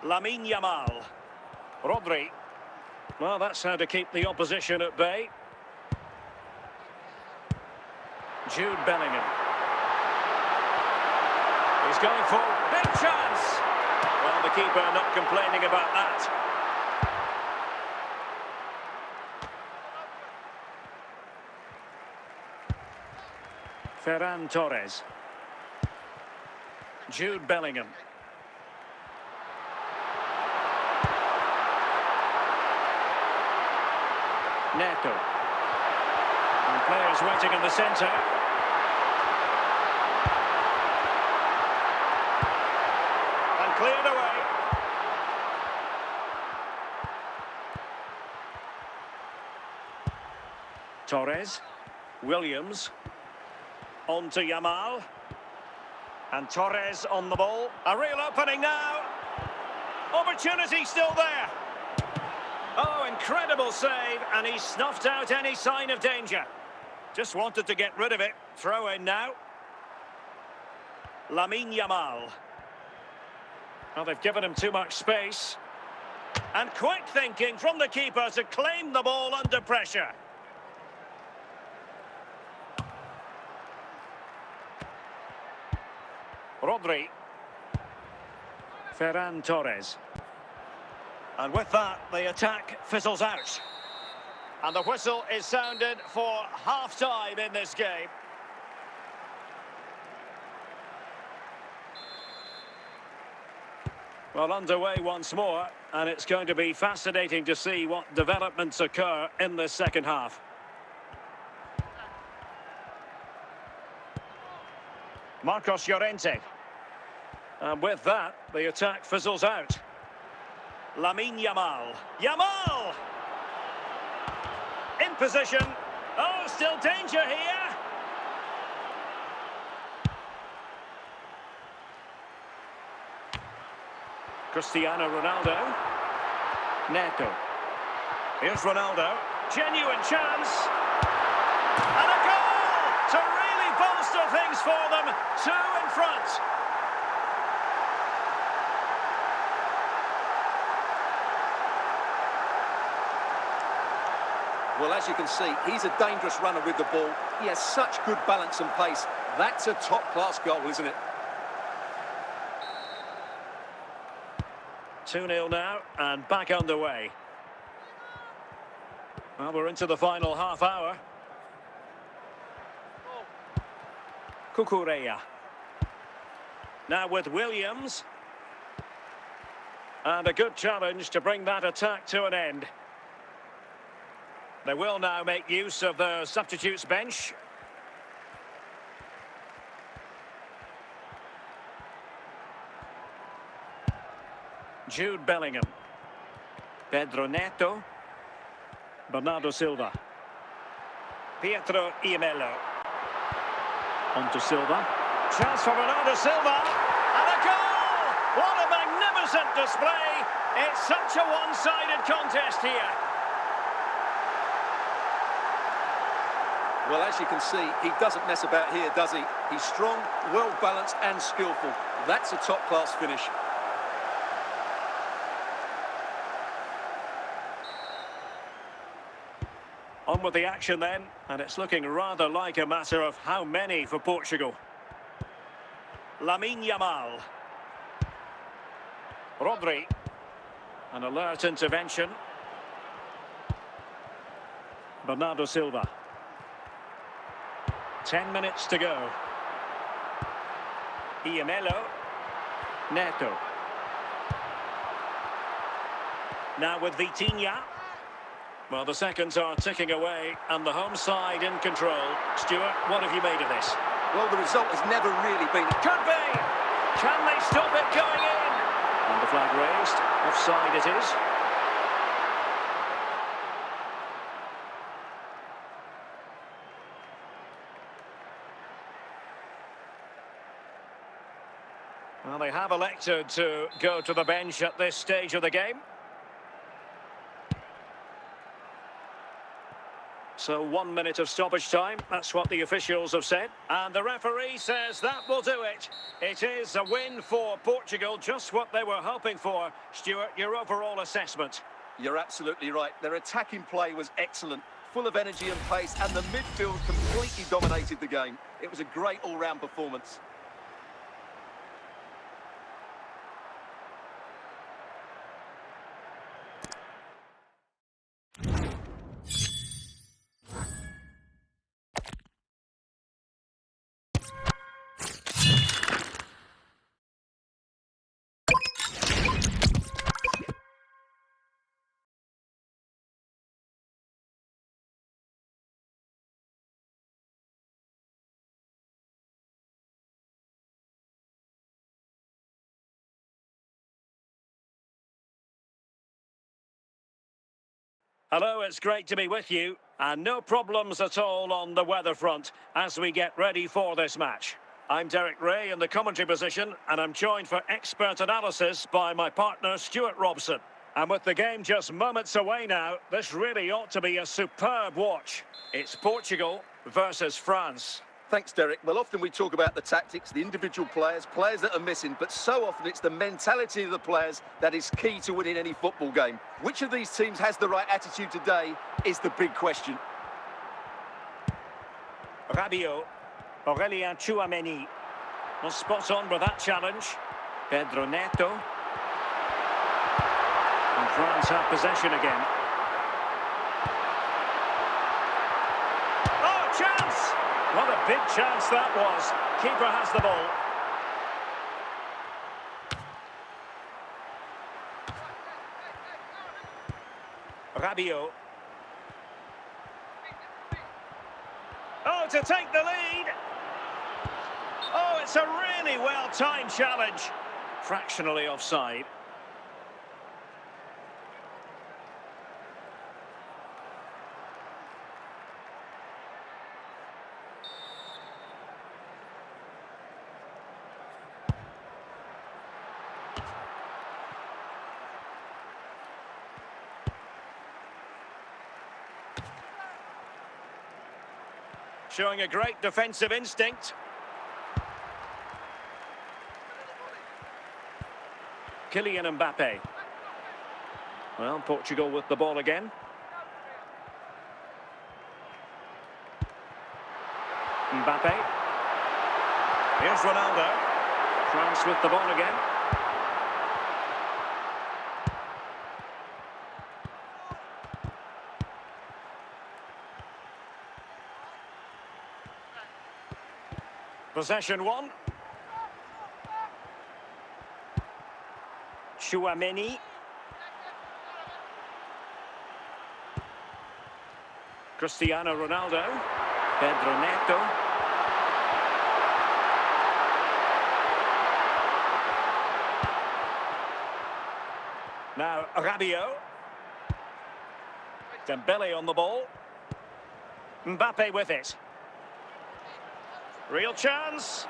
Lamine Yamal. Rodri. Well, that's how to keep the opposition at bay. Jude Bellingham. He's going for big chance. Well, the keeper not complaining about that. Ferran Torres. Jude Bellingham. Neto. And players waiting in the centre. And cleared away. Torres. Williams. On to Yamal. And Torres on the ball. A real opening now. Opportunity still there. Oh, incredible save, and he snuffed out any sign of danger. Just wanted to get rid of it. Throw in now. Lamine Yamal. Well, they've given him too much space. And quick thinking from the keeper to claim the ball under pressure. Rodri. Ferran Torres. And with that, the attack fizzles out. And the whistle is sounded for half-time in this game. Well, underway once more, and it's going to be fascinating to see what developments occur in this second half. Marcos Llorente. And with that, the attack fizzles out. Lamine Yamal. Yamal! In position. Oh, still danger here. Cristiano Ronaldo. Neto. Here's Ronaldo. Genuine chance. And a goal to really bolster things for them. Two in front. Well, as you can see, he's a dangerous runner with the ball. He has such good balance and pace. That's a top-class goal, isn't it? 2-0 now, and back underway. Well, we're into the final half hour. Cucurella. Now with Williams. And a good challenge to bring that attack to an end. They will now make use of the substitutes bench. Jude Bellingham. Pedro Neto. Bernardo Silva. Pietro Imello. On to Silva. Chance for Bernardo Silva. And a goal! What a magnificent display. It's such a one-sided contest here. Well, as you can see, he doesn't mess about here, does he? He's strong, well-balanced and skillful. That's a top-class finish. On with the action then, and it's looking rather like a matter of how many for Portugal. Lamine Yamal. Rodri. An alert intervention. Bernardo Silva. 10 minutes to go. Iamelo. Neto. Now with Vitinha. Well, the seconds are ticking away, and the home side in control. Stuart, what have you made of this? Well, the result has never really been... Could be! Can they stop it going in? And the flag raised. Offside it is. Well, they have elected to go to the bench at this stage of the game. So 1 minute of stoppage time, that's what the officials have said. And the referee says that will do it. It is a win for Portugal, just what they were hoping for. Stuart, your overall assessment? You're absolutely right. Their attacking play was excellent, full of energy and pace, and the midfield completely dominated the game. It was a great all-round performance. Hello, it's great to be with you, and no problems at all on the weather front as we get ready for this match. I'm Derek Ray in the commentary position, and I'm joined for expert analysis by my partner Stuart Robson. And with the game just moments away now, this really ought to be a superb watch. It's Portugal versus France. Thanks, Derek. Well, often we talk about the tactics, the individual players that are missing, but so often it's the mentality of the players that is key to winning any football game. Which of these teams has the right attitude today is the big question. Rabiot, Aurélien Tchouameni. Well, spot on with that challenge. Pedro Neto. And France have possession again. Oh, chance! What a big chance that was. Keeper has the ball. Rabiot. Oh, to take the lead. Oh, it's a really well-timed challenge. Fractionally offside. Showing a great defensive instinct. Kylian Mbappe. Well, Portugal with the ball again. Mbappe. Here's Ronaldo. France with the ball again. Possession one. Tchouameni. Cristiano Ronaldo. Pedro Neto. Now Rabiot. Dembele on the ball. Mbappe with it. Real chance.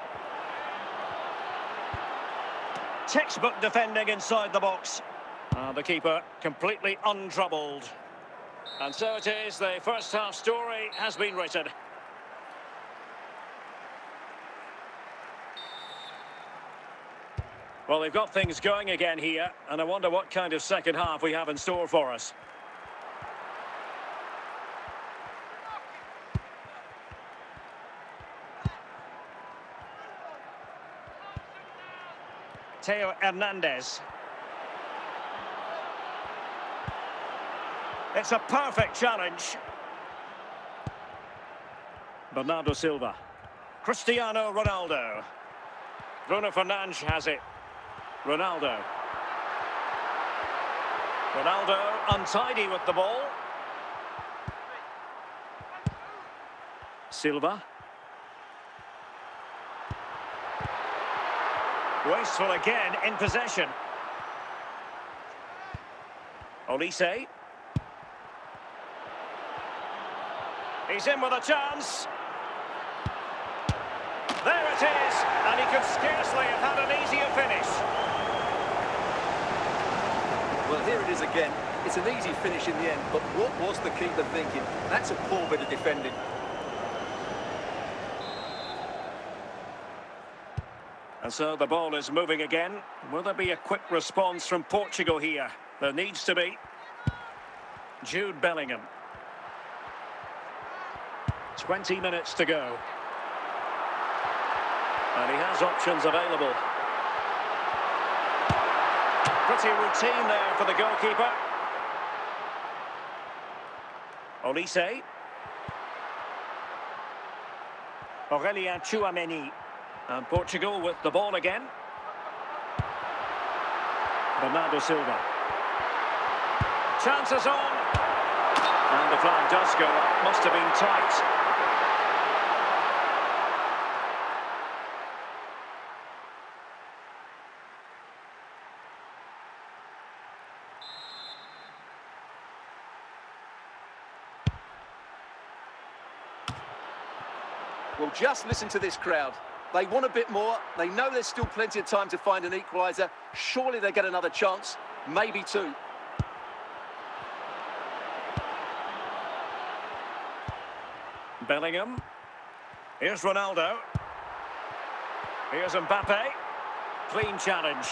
Textbook defending inside the box. The keeper completely untroubled. And so it is, the first half story has been written. Well, they've got things going again here, and I wonder what kind of second half we have in store for us. Theo Hernandez. It's a perfect challenge. Bernardo Silva. Cristiano Ronaldo. Bruno Fernandes has it. Ronaldo. Ronaldo untidy with the ball. Silva. Wasteful again in possession. Olise. He's in with a chance. There it is, and he could scarcely have had an easier finish. Well, here it is again. It's an easy finish in the end, but what was the keeper thinking? That's a poor bit of defending. And so the ball is moving again. Will there be a quick response from Portugal here? There needs to be. Jude Bellingham. 20 minutes to go. And he has options available. Pretty routine there for the goalkeeper. Olise. Aurelien Tchouameni. And Portugal with the ball again. Bernardo Silva. Chances on. And the flag does go up. Must have been tight. Well, just listen to this crowd. They want a bit more. They know there's still plenty of time to find an equaliser. Surely they get another chance, maybe two. Bellingham. Here's Ronaldo. Here's Mbappe. Clean challenge.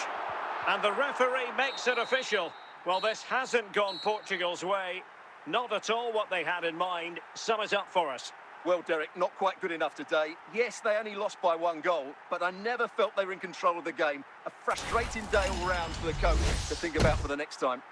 And the referee makes it official. Well, this hasn't gone Portugal's way. Not at all what they had in mind. Sum it up for us. Well, Derek, not quite good enough today. Yes, they only lost by 1 goal, but I never felt they were in control of the game. A frustrating day all round for the coach to think about for the next time.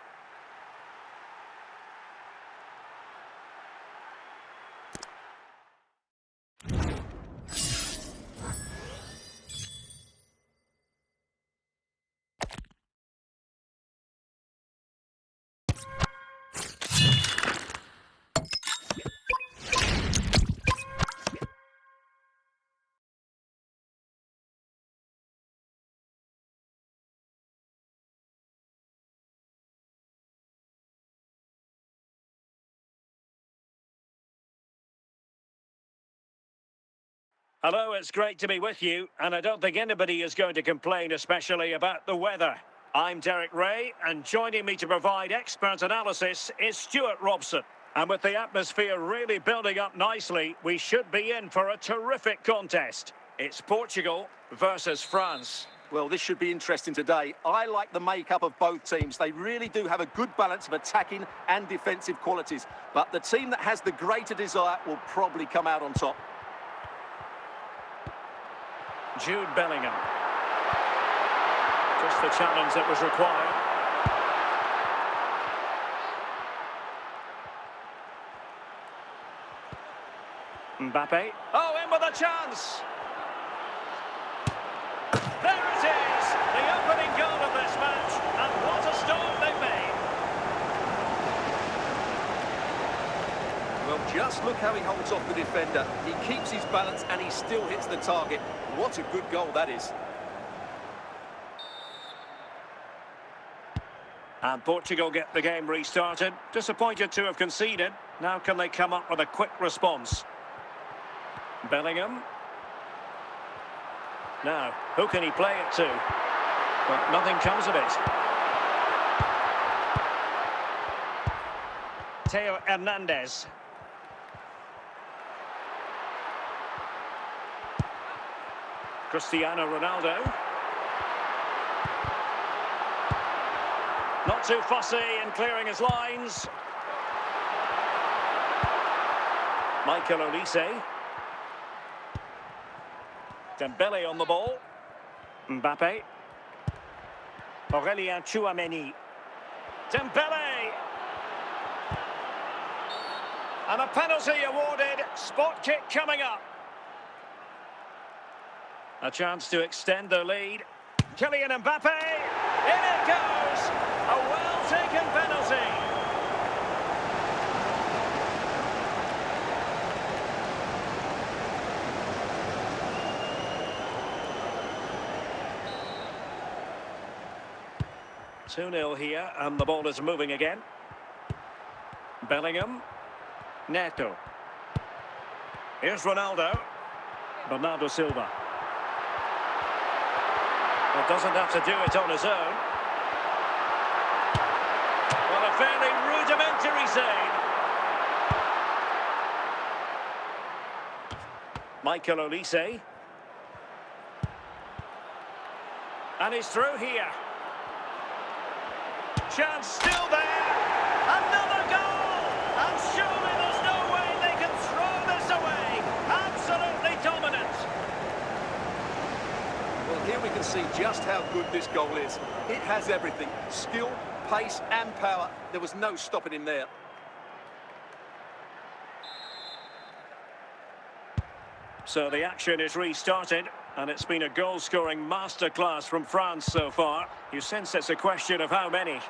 Hello, it's great to be with you, and I don't think anybody is going to complain, especially about the weather. I'm Derek Ray, and joining me to provide expert analysis is Stuart Robson. And with the atmosphere really building up nicely, we should be in for a terrific contest. It's Portugal versus France. Well, this should be interesting today. I like the makeup of both teams. They really do have a good balance of attacking and defensive qualities. But the team that has the greater desire will probably come out on top. Jude Bellingham. Just the challenge that was required. Mbappe. Oh, in with a chance! There it is! The opening goal of this match, and what a start they've made! Well, just look how he holds off the defender. He keeps his balance and he still hits the target. What a good goal that is. And Portugal get the game restarted. Disappointed to have conceded. Now can they come up with a quick response? Bellingham. Now, who can he play it to? But nothing comes of it. Theo Hernandez. Cristiano Ronaldo. Not too fussy in clearing his lines. Michael Olise. Dembele on the ball. Mbappe. Aurelien Tchouameni. Dembele. And a penalty awarded. Spot kick coming up. A chance to extend their lead. Kylian Mbappe. In it goes. A well-taken penalty. Two 0 here, and the ball is moving again. Bellingham. Neto. Here's Ronaldo. Bernardo Silva. Well, doesn't have to do it on his own. Well, a fairly rudimentary save. Michael Olise. And he's through here. Chance still there. Another goal! And surely there's no way they can throw this away. Absolutely dominant. Well, here we can see just how good this goal is. It has everything. Skill, pace and power. There was no stopping him there. So the action is restarted, and it's been a goal-scoring masterclass from France so far. You sense it's a question of how many.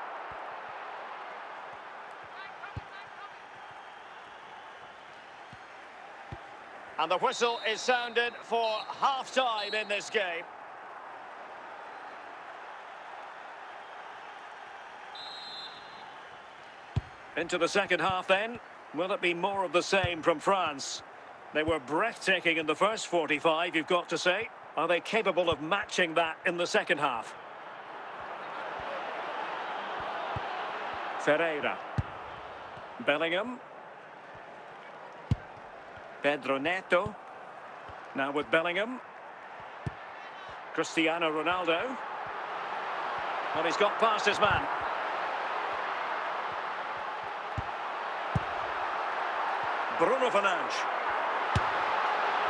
And the whistle is sounded for half-time in this game. Into the second half then. Will it be more of the same from France? They were breathtaking in the first 45, you've got to say. Are they capable of matching that in the second half? Ferreira. Bellingham. Pedro Neto. Now with Bellingham. Cristiano Ronaldo. Well, he's got past his man. Bruno Fernandes.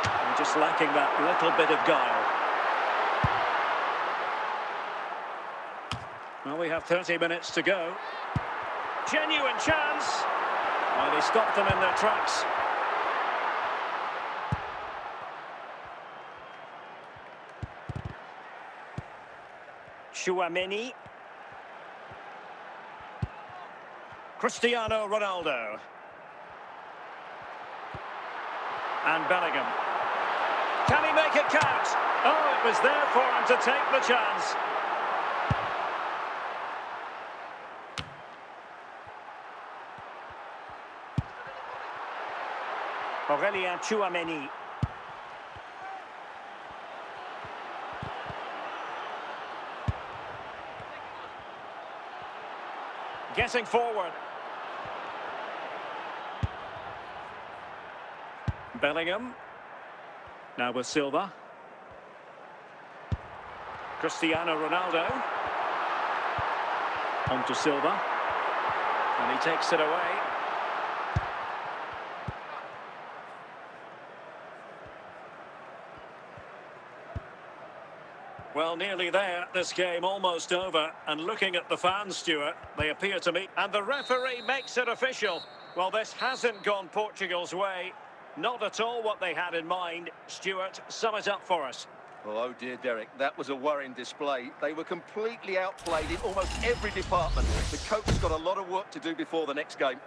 And just lacking that little bit of guile. Well, we have 30 minutes to go. Genuine chance. Well, they stopped them in their tracks. Tchouameni. Cristiano Ronaldo. And Bellingham. Can he make it count? Oh, it was there for him to take the chance. Aurelien Tchouameni. Getting forward. Bellingham. Now with Silva. Cristiano Ronaldo. On to Silva. And he takes it away. Well, nearly there. This game almost over. And looking at the fans, Stuart, they appear to me. And the referee makes it official. Well, this hasn't gone Portugal's way. Not at all what they had in mind. Stuart, sum it up for us. Oh dear, Derek, that was a worrying display. They were completely outplayed in almost every department. The coach has got a lot of work to do before the next game.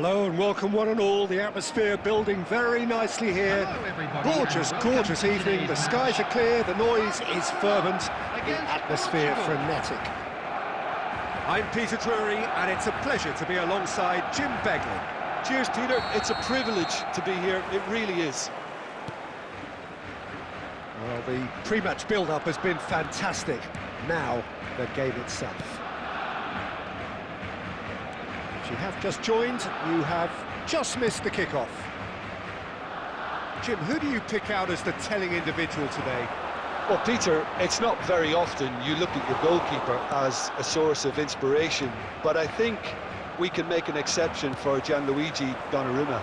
Hello and welcome one and all. The atmosphere building very nicely here. Gorgeous evening. The skies are clear, the noise is fervent, the atmosphere frenetic. I'm Peter Drury and it's a pleasure to be alongside Jim Begley. Cheers, Peter. It's a privilege to be here. It really is. Well, the pre-match build-up has been fantastic. Now, the game itself. If you have just joined, you have just missed the kickoff. Jim, who do you pick out as the telling individual today? Well, Peter, it's not very often you look at your goalkeeper as a source of inspiration, but I think we can make an exception for Gianluigi Donnarumma.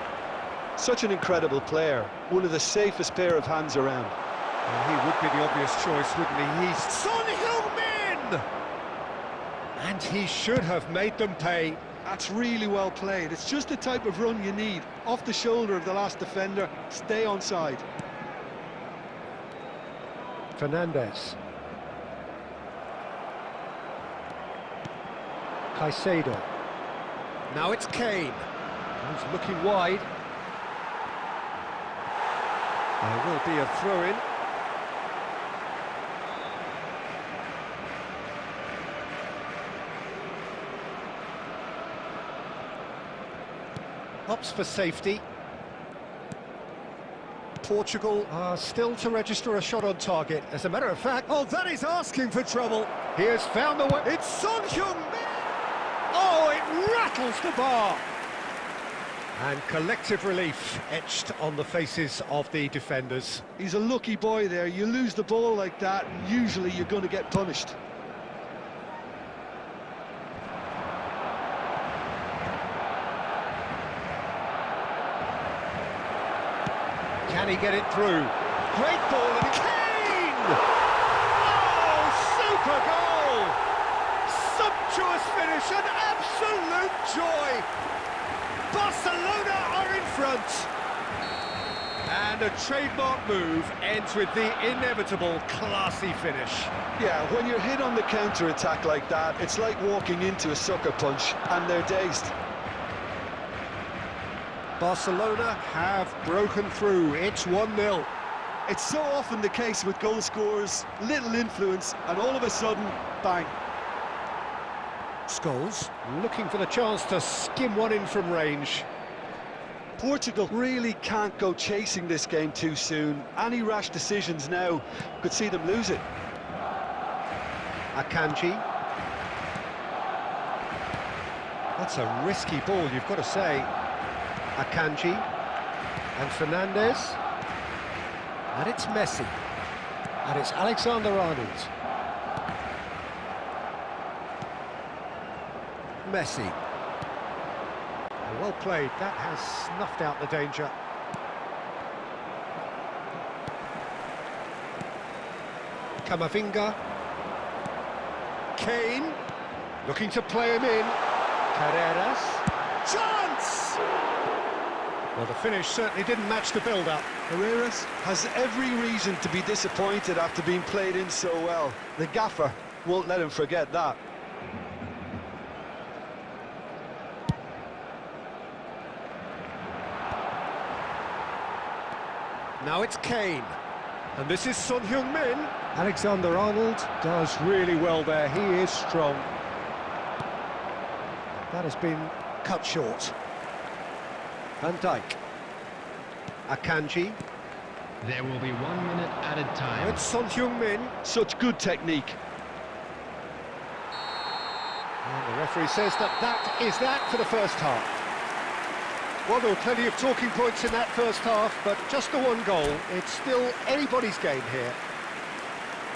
Such an incredible player, one of the safest pair of hands around. Well, he would be the obvious choice, wouldn't he? He's Son Heung-min! And he should have made them pay. That's really well played. It's just the type of run you need. Off the shoulder of the last defender, stay onside. Fernandez. Caicedo. Now it's Kane. He's looking wide. There will be a throw-in. Opts for safety. Portugal are still to register a shot on target. As a matter of fact, oh, that is asking for trouble. He has found the way. It's Son Heung-min. Oh, it rattles the bar. And collective relief etched on the faces of the defenders. He's a lucky boy there. You lose the ball like that, and usually you're going to get punished. Can he get it through? Great ball and Kane! Oh, super goal! Sumptuous finish, an absolute joy! Barcelona are in front! And a trademark move ends with the inevitable classy finish. Yeah, when you're hit on the counter-attack like that, it's like walking into a sucker punch, and they're dazed. Barcelona have broken through. It's 1-0. It's so often the case with goal scorers, little influence, and all of a sudden, bang. Scholes looking for the chance to skim one in from range. Portugal really can't go chasing this game too soon. Any rash decisions now could see them lose it. Akanji. That's a risky ball, you've got to say. Akanji and Fernandez, and it's Messi, and it's Alexander-Arnold. Messi. Well played, that has snuffed out the danger. Camavinga. Kane, looking to play him in. Carreras. Chance! Well, the finish certainly didn't match the build-up. Carreras has every reason to be disappointed after being played in so well. The gaffer won't let him forget that. Now it's Kane. And this is Son Heung-min. Alexander-Arnold does really well there. He is strong. That has been cut short. Van Dijk. Akanji. There will be 1 minute added time. It's Son Heung-min. Such good technique. And the referee says that is that for the first half. Well, there were plenty of talking points in that first half, but just the one goal. It's still anybody's game here.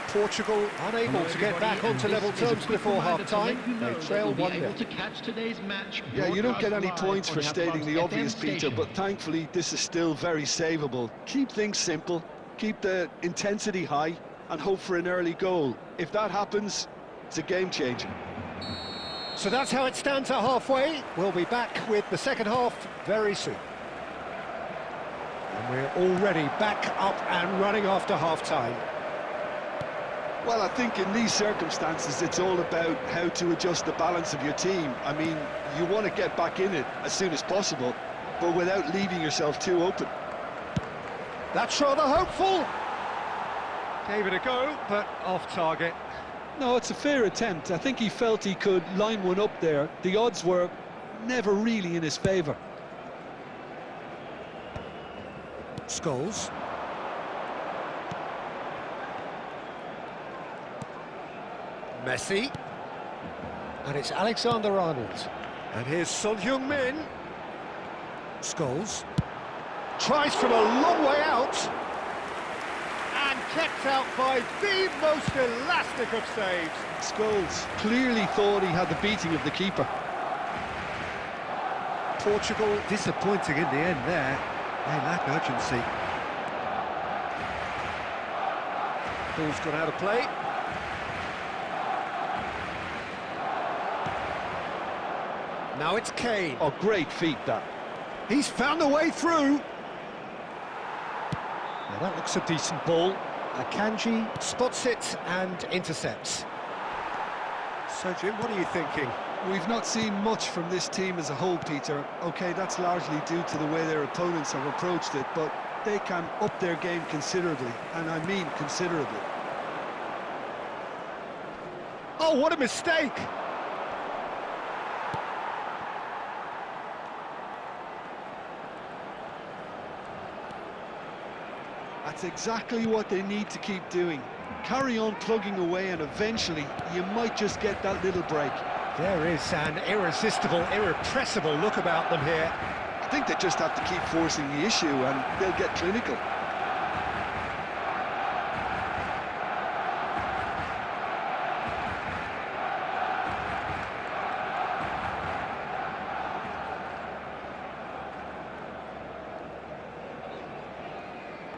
Portugal unable to get back onto level terms before half-time. They trail 1-0. Yeah, you don't get any points for stating the obvious, Peter, but thankfully this is still very savable. Keep things simple, keep the intensity high, and hope for an early goal. If that happens, it's a game-changer. So that's how it stands at halfway. We'll be back with the second half very soon. And we're already back up and running after half-time. Well, I think in these circumstances, it's all about how to adjust the balance of your team. I mean, you want to get back in it as soon as possible, but without leaving yourself too open. That's rather hopeful. Gave it a go, but off target. No, it's a fair attempt. I think he felt he could line one up there. The odds were never really in his favour. Scholes. Messi. And it's Alexander-Arnold. And here's Son Heung-min. Scholes. Tries from a long way out. And kept out by the most elastic of saves. Scholes clearly thought he had the beating of the keeper. Portugal disappointing in the end there. They lack urgency. Ball's gone out of play. Now it's Kane. Oh, great feat, that. He's found a way through. Now that looks a decent ball. Akanji spots it and intercepts. So, Jim, what are you thinking? We've not seen much from this team as a whole, Peter. OK, that's largely due to the way their opponents have approached it, but they can up their game considerably, and I mean considerably. Oh, what a mistake! That's exactly what they need to keep doing. Carry on plugging away, and eventually you might just get that little break. There is an irresistible, irrepressible look about them here. I think they just have to keep forcing the issue and they'll get clinical.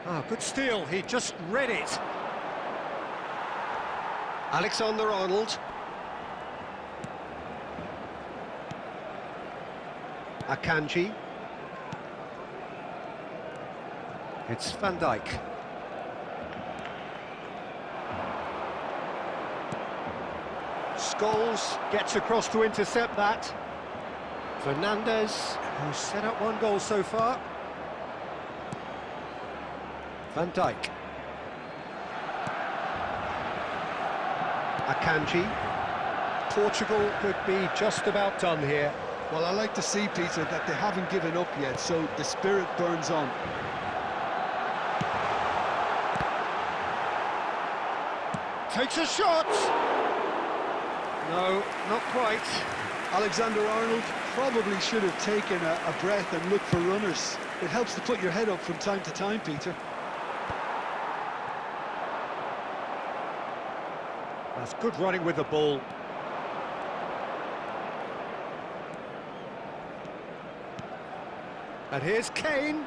Ah, good steal, he just read it. Alexander-Arnold. Akanji. It's Van Dijk. Scholes gets across to intercept that. Fernandez, who's set up one goal so far. Van Dijk. Akanji. Portugal could be just about done here. Well, I like to see, Peter, that they haven't given up yet, so the spirit burns on. Takes a shot! No, not quite. Alexander-Arnold probably should have taken a breath and looked for runners. It helps to put your head up from time to time, Peter. That's good running with the ball. And here's Kane.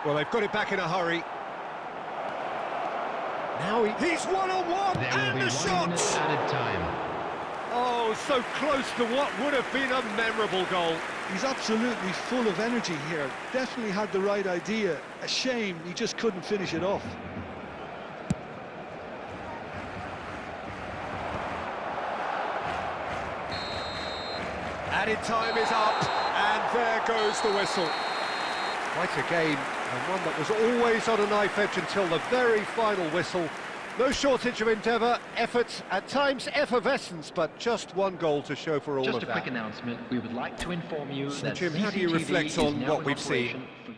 Well, they've got it back in a hurry. Now he's one-on-one, There will and be the 1 shot! minute added time. Oh, so close to what would have been a memorable goal. He's absolutely full of energy here. Definitely had the right idea. A shame he just couldn't finish it off. Added time is up, and there goes the whistle. Quite a game, and one that was always on a knife edge until the very final whistle. No shortage of endeavour, effort, at times effervescence, but just one goal to show for all Just of a that. quick announcement. We would like to inform you So, that Jim, how do you CCTV reflect is on now what in we've seen? operation for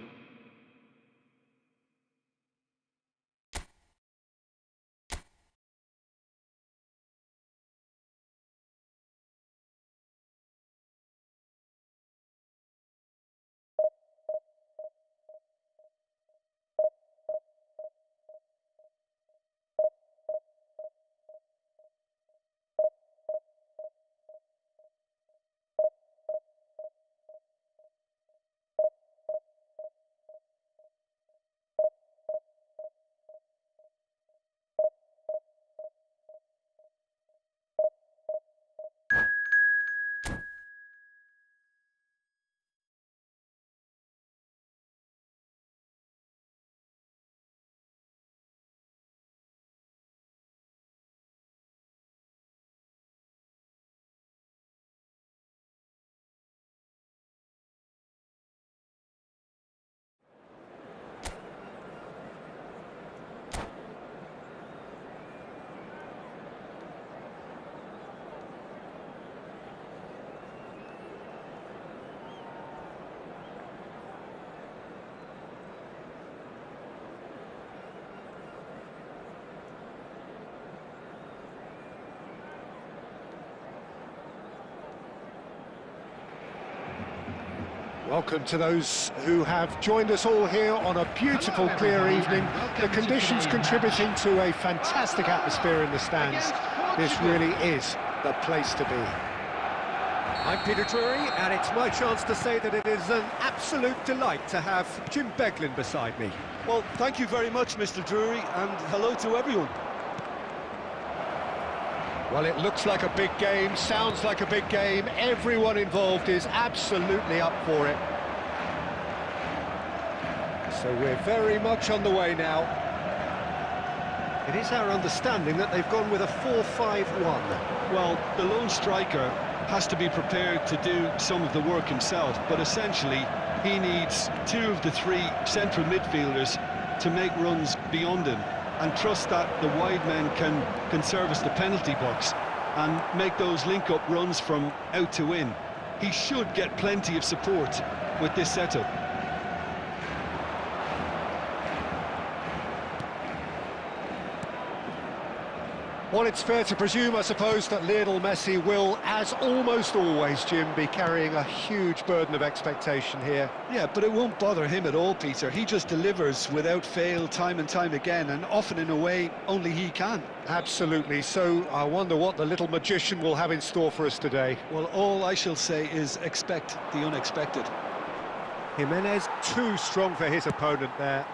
Welcome to those who have joined us all here on a beautiful, clear evening. The conditions contributing to a fantastic atmosphere in the stands. This really is the place to be. I'm Peter Drury, and it's my chance to say that it is an absolute delight to have Jim Beglin beside me. Well, thank you very much, Mr. Drury, and hello to everyone. Well, it looks like a big game, sounds like a big game. Everyone involved is absolutely up for it. So we're very much on the way now. It is our understanding that they've gone with a 4-5-1. Well, the lone striker has to be prepared to do some of the work himself, but essentially he needs two of the three central midfielders to make runs beyond him and trust that the wide men can service the penalty box and make those link-up runs from out to in. He should get plenty of support with this setup. Well, it's fair to presume, I suppose, that Lionel Messi will, as almost always, Jim, be carrying a huge burden of expectation here. Yeah, but it won't bother him at all, Peter. He just delivers without fail time and time again, and often in a way only he can. Absolutely. So I wonder what the little magician will have in store for us today. Well, all I shall say is expect the unexpected. Jimenez too strong for his opponent there.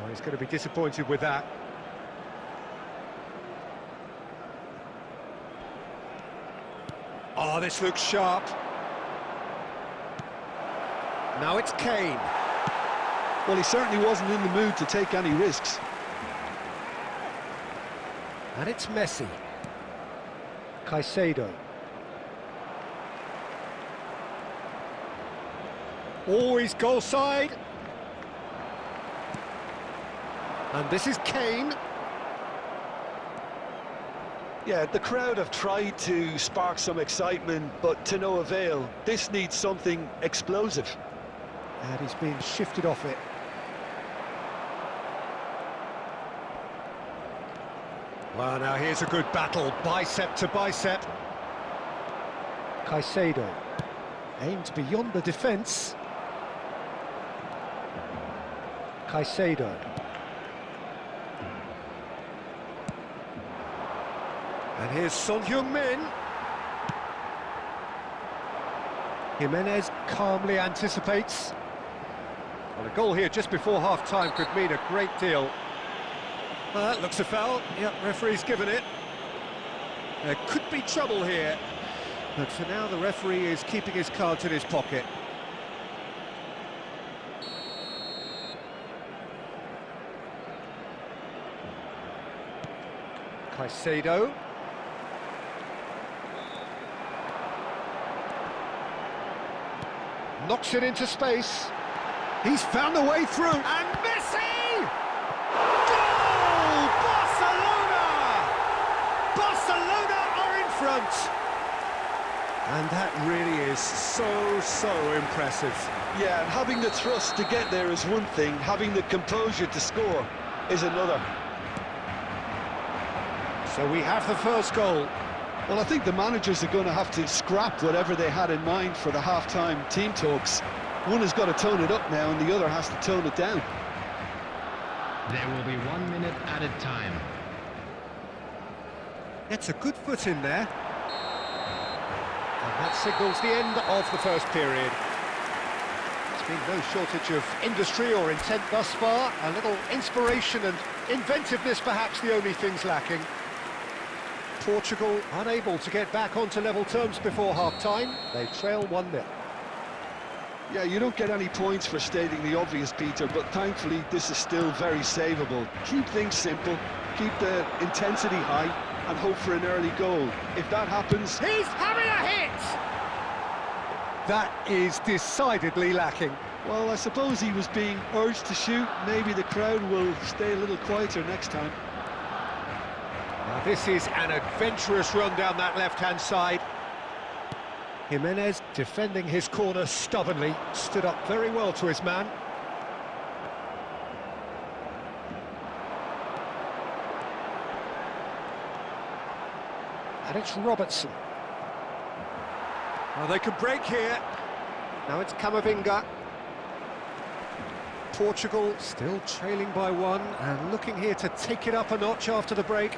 He's going to be disappointed with that. Oh, this looks sharp. Now it's Kane. Well, he certainly wasn't in the mood to take any risks. And it's Messi. Caicedo. Always goal side. And this is Kane. Yeah, the crowd have tried to spark some excitement, but to no avail. This needs something explosive. And he's being shifted off it. Well, now here's a good battle, bicep to bicep. Caicedo aimed beyond the defence. Caicedo. And here's Son Heung-min. Jimenez calmly anticipates. Well, a goal here just before half-time could mean a great deal. Well, that looks a foul. Yep, referee's given it. There could be trouble here. But for now, the referee is keeping his cards in his pocket. Caicedo. Knocks it into space. He's found a way through. And Messi! Goal! Barcelona! Barcelona are in front. And that really is so impressive. Yeah, and having the thrust to get there is one thing. Having the composure to score is another. So we have the first goal. Well, I think the managers are going to have to scrap whatever they had in mind for the half-time team talks. One has got to tone it up now, and the other has to tone it down. There will be 1 minute added time. It's a good foot in there. And that signals the end of the first period. There's been no shortage of industry or intent thus far. A little inspiration and inventiveness, perhaps the only things lacking. Portugal unable to get back onto level terms before half-time. They trail 1-0. Yeah, you don't get any points for stating the obvious, Peter, but thankfully this is still very savable. Keep things simple, keep the intensity high, and hope for an early goal. If that happens... He's having a hit! That is decidedly lacking. Well, I suppose he was being urged to shoot. Maybe the crowd will stay a little quieter next time. Now this is an adventurous run down that left-hand side. Jimenez defending his corner stubbornly, stood up very well to his man. And it's Robertson. Well, they can break here. Now it's Camavinga. Portugal still trailing by one and looking here to take it up a notch after the break.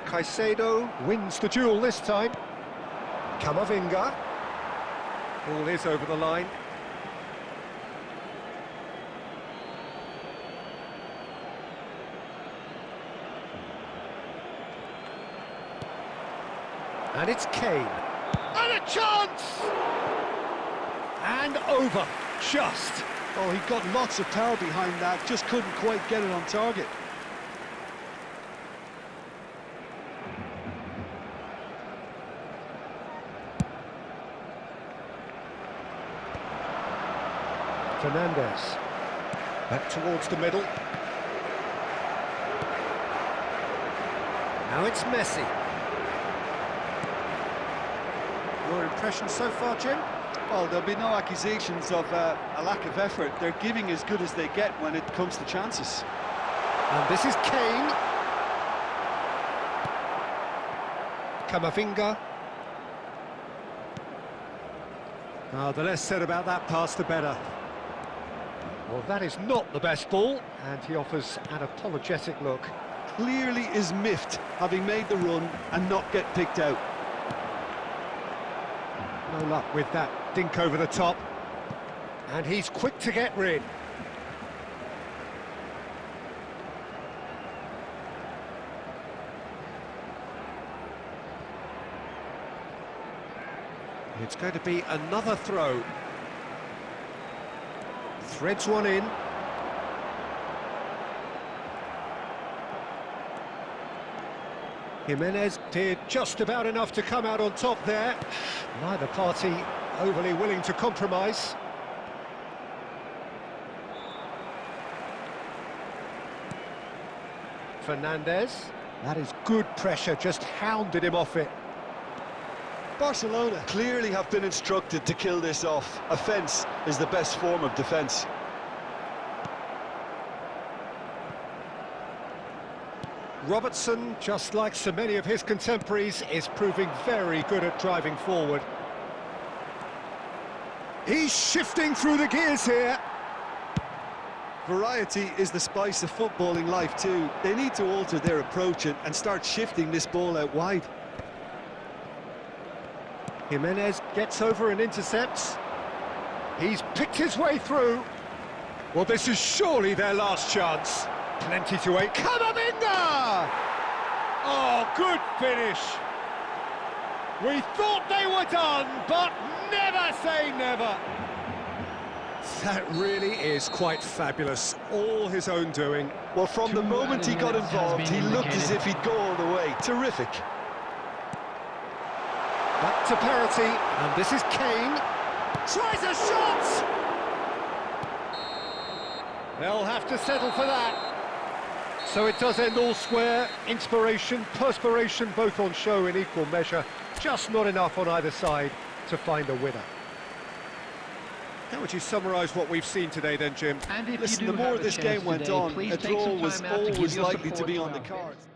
Caicedo wins the duel this time. Camavinga. Ball is over the line. And it's Kane. And a chance! And over, just. Oh, he got lots of power behind that, just couldn't quite get it on target. Fernandes. Back towards the middle. Now it's Messi. Your impression so far, Jim? Well, there'll be no accusations of a lack of effort. They're giving as good as they get when it comes to chances. And this is Kane. Camavinga. The less said about that pass, the better. Well, that is not the best ball, and he offers an apologetic look. Clearly is miffed, having made the run and not get picked out. No luck with that dink over the top. And he's quick to get rid. It's going to be another throw. Threads one in. Jimenez did just about enough to come out on top there. Neither party overly willing to compromise. Fernandes. That is good pressure, just hounded him off it. Barcelona clearly have been instructed to kill this off. Offence is the best form of defence. Robertson, just like so many of his contemporaries, is proving very good at driving forward. He's shifting through the gears here. Variety is the spice of footballing life too. They need to alter their approach and start shifting this ball out wide. Jimenez gets over and intercepts. He's picked his way through. Well, this is surely their last chance. Plenty to wait. Camavinga! Oh, good finish. We thought they were done, but never say never. That really is quite fabulous. All his own doing. Well, from the moment he got involved, he looked as if he'd go all the way. Terrific. Back to parity, and this is Kane. Tries a shot! They'll have to settle for that. So it does end all square. Inspiration, perspiration, both on show in equal measure. Just not enough on either side to find a winner. How would you summarise what we've seen today then, Jim? Listen, the more this game went on, a draw was always likely to be on the cards.